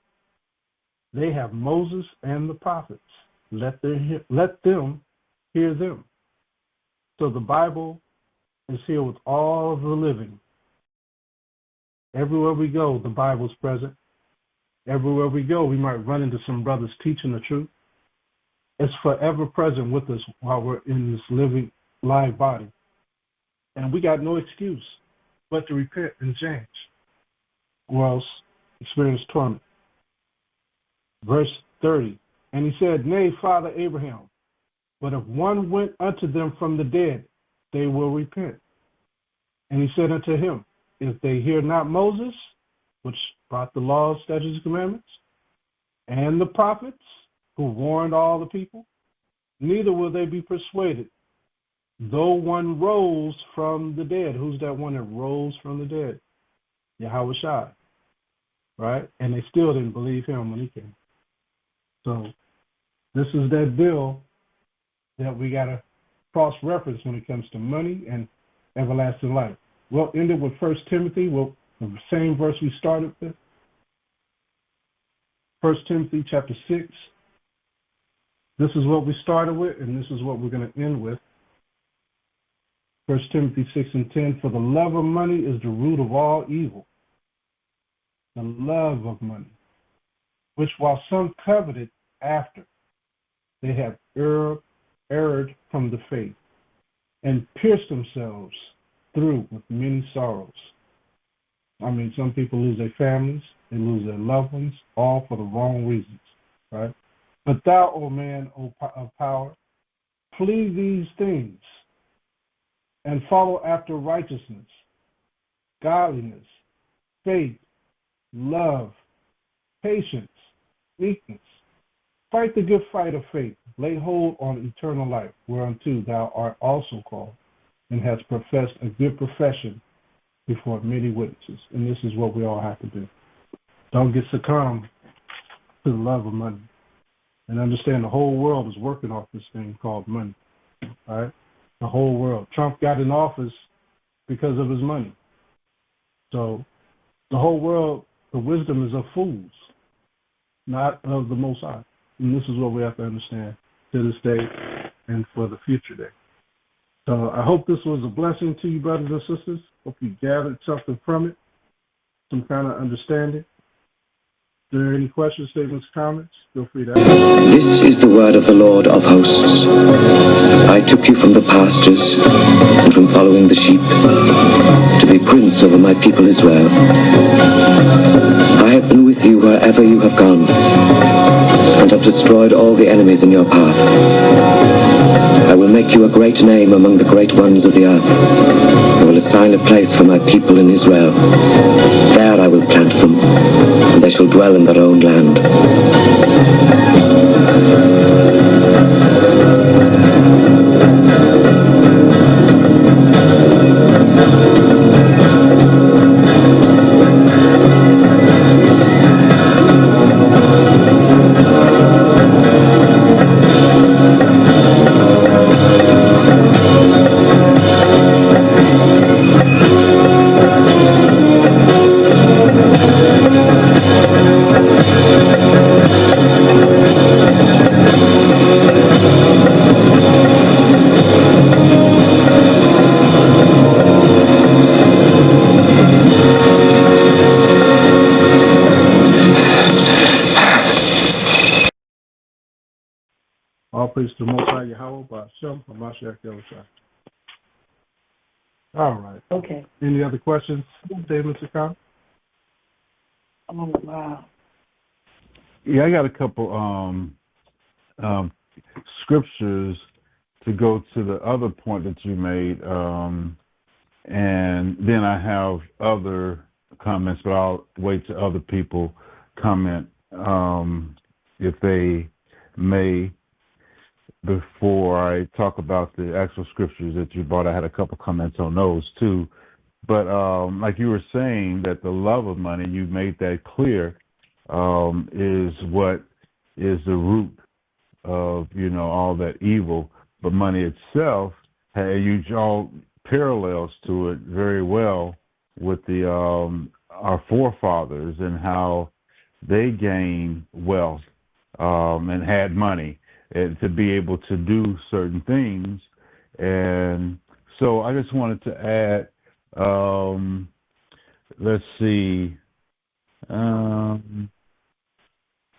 they have Moses and the prophets. Let them hear them. So the Bible is here with all of the living. Everywhere we go, the Bible's present. Everywhere we go, we might run into some brothers teaching the truth. It's forever present with us while we're in this living, live body. And we got no excuse but to repent and change, or else experience torment. Verse 30, and he said, Nay, Father Abraham, but if one went unto them from the dead, they will repent. And he said unto him, if they hear not Moses, which brought the laws, statutes, and commandments, and the prophets, who warned all the people, neither will they be persuaded, though one rose from the dead. Who's that one that rose from the dead? Yahawashi, right? And they still didn't believe him when he came. So this is that bill that we got to cross-reference when it comes to money and everlasting life. We'll end it with 1 Timothy, the same verse we started with. 1 Timothy chapter 6. This is what we started with, and this is what we're going to end with. 1 Timothy 6:10, for the love of money is the root of all evil. The love of money, which while some coveted after, they have erred from the faith, and pierced themselves through with many sorrows. I mean, some people lose their families, they lose their loved ones, all for the wrong reasons, right? But thou, O man, O of power, flee these things, and follow after righteousness, godliness, faith, love, patience, meekness. Fight the good fight of faith. Lay hold on eternal life, whereunto thou art also called, and hast professed a good profession before many witnesses. And this is what we all have to do. Don't get succumbed to the love of money. And understand the whole world is working off this thing called money. All right? The whole world. Trump got in office because of his money. So the whole world, the wisdom is of fools, not of the Most High. And this is what we have to understand to this day and for the future day. So I hope this was a blessing to you, brothers and sisters. Hope you gathered something from it, some kind of understanding. If there are any questions, statements, comments, feel free to ask. This is the word of the Lord of hosts. I took you from the pastures and from following the sheep to be prince over my people Israel. I have been with you wherever you have gone, and have destroyed all the enemies in your path. I will make you a great name among the great ones of the earth. I will assign a place for my people in Israel. There I will plant them, and they shall dwell in their own land. praise to the Most High Yahawah HAMASHAYACH. All right. Okay. Any other questions, statements, or comments? Oh, wow. Yeah, I got a couple scriptures to go to the other point that you made, and then I have other comments, but I'll wait till other people comment if they may before I talk about the actual scriptures that you brought. I had a couple comments on those too. But like you were saying, that the love of money, you made that clear, is what is the root of, all that evil. But money itself, you draw parallels to it very well with the our forefathers and how they gained wealth and had money and to be able to do certain things. And so I just wanted to add, let's see,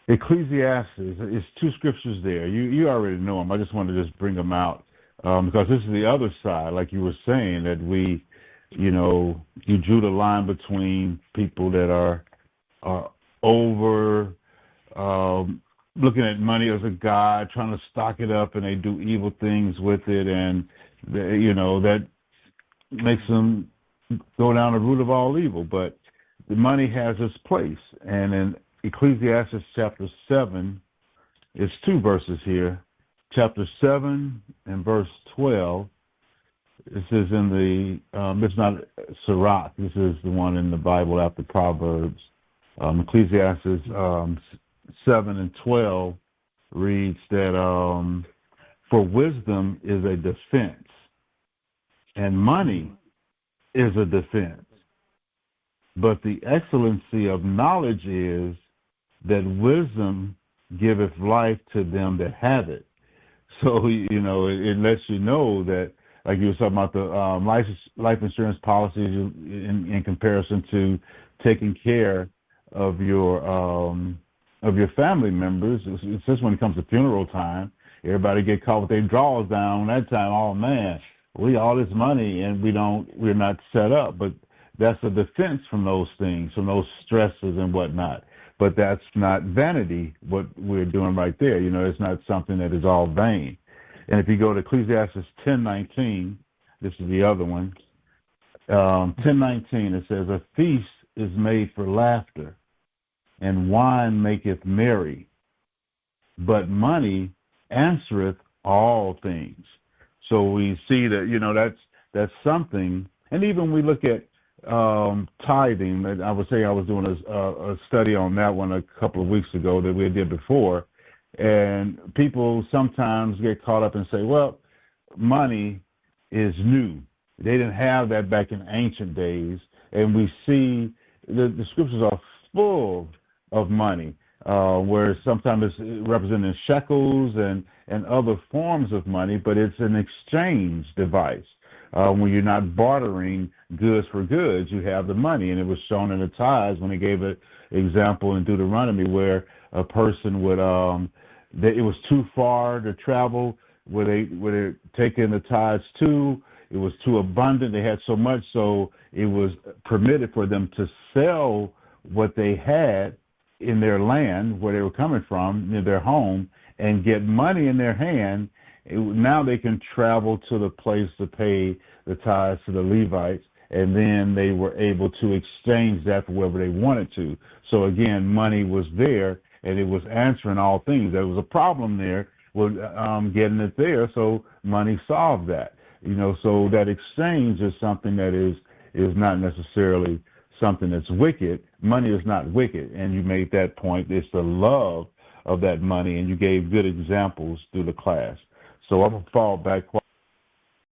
Ecclesiastes, it's two scriptures there. You already know them. I just wanted to just bring them out because this is the other side, like you were saying, that we, you drew the line between people that are over looking at money as a god, trying to stock it up, and they do evil things with it, and that makes them go down the root of all evil. But the money has its place, and in Ecclesiastes chapter 7, it's two verses here. Chapter 7 and verse 12. This is in the, it's not Sirach. This is the one in the Bible after Proverbs. Ecclesiastes 7 and 12 reads that for wisdom is a defense, and money is a defense. But the excellency of knowledge is that wisdom giveth life to them that have it. So, it lets you know that, like you were talking about the life insurance policies in comparison to taking care of your family members. It's just when it comes to funeral time, everybody get caught with their drawers down. That time, oh man, we all this money and we're not set up. But that's a defense from those things, from those stresses and whatnot. But that's not vanity, what we're doing right there. It's not something that is all vain. And if you go to Ecclesiastes 10:19, this is the other one. 10:19, it says, a feast is made for laughter, and wine maketh merry, but money answereth all things. So we see that, that's something. And even we look at tithing. I would say I was doing a study on that one a couple of weeks ago that we did before, and people sometimes get caught up and say, well, money is new. They didn't have that back in ancient days, and we see the scriptures are full of money, where sometimes it's represented in shekels and other forms of money, but it's an exchange device. When you're not bartering goods for goods, you have the money. And it was shown in the tithes when he gave an example in Deuteronomy where a person would, it was too far to travel where they're taking the tithes to. It was too abundant. They had so much, so it was permitted for them to sell what they had in their land, where they were coming from, in their home, and get money in their hand. Now they can travel to the place to pay the tithes to the Levites, and then they were able to exchange that for whatever they wanted to. So again, money was there, and it was answering all things. There was a problem there with getting it there, so money solved that. So that exchange is something that is not necessarily something that's wicked. Money is not wicked, and you made that point. It's the love of that money, and you gave good examples through the class. So I'm going to fall back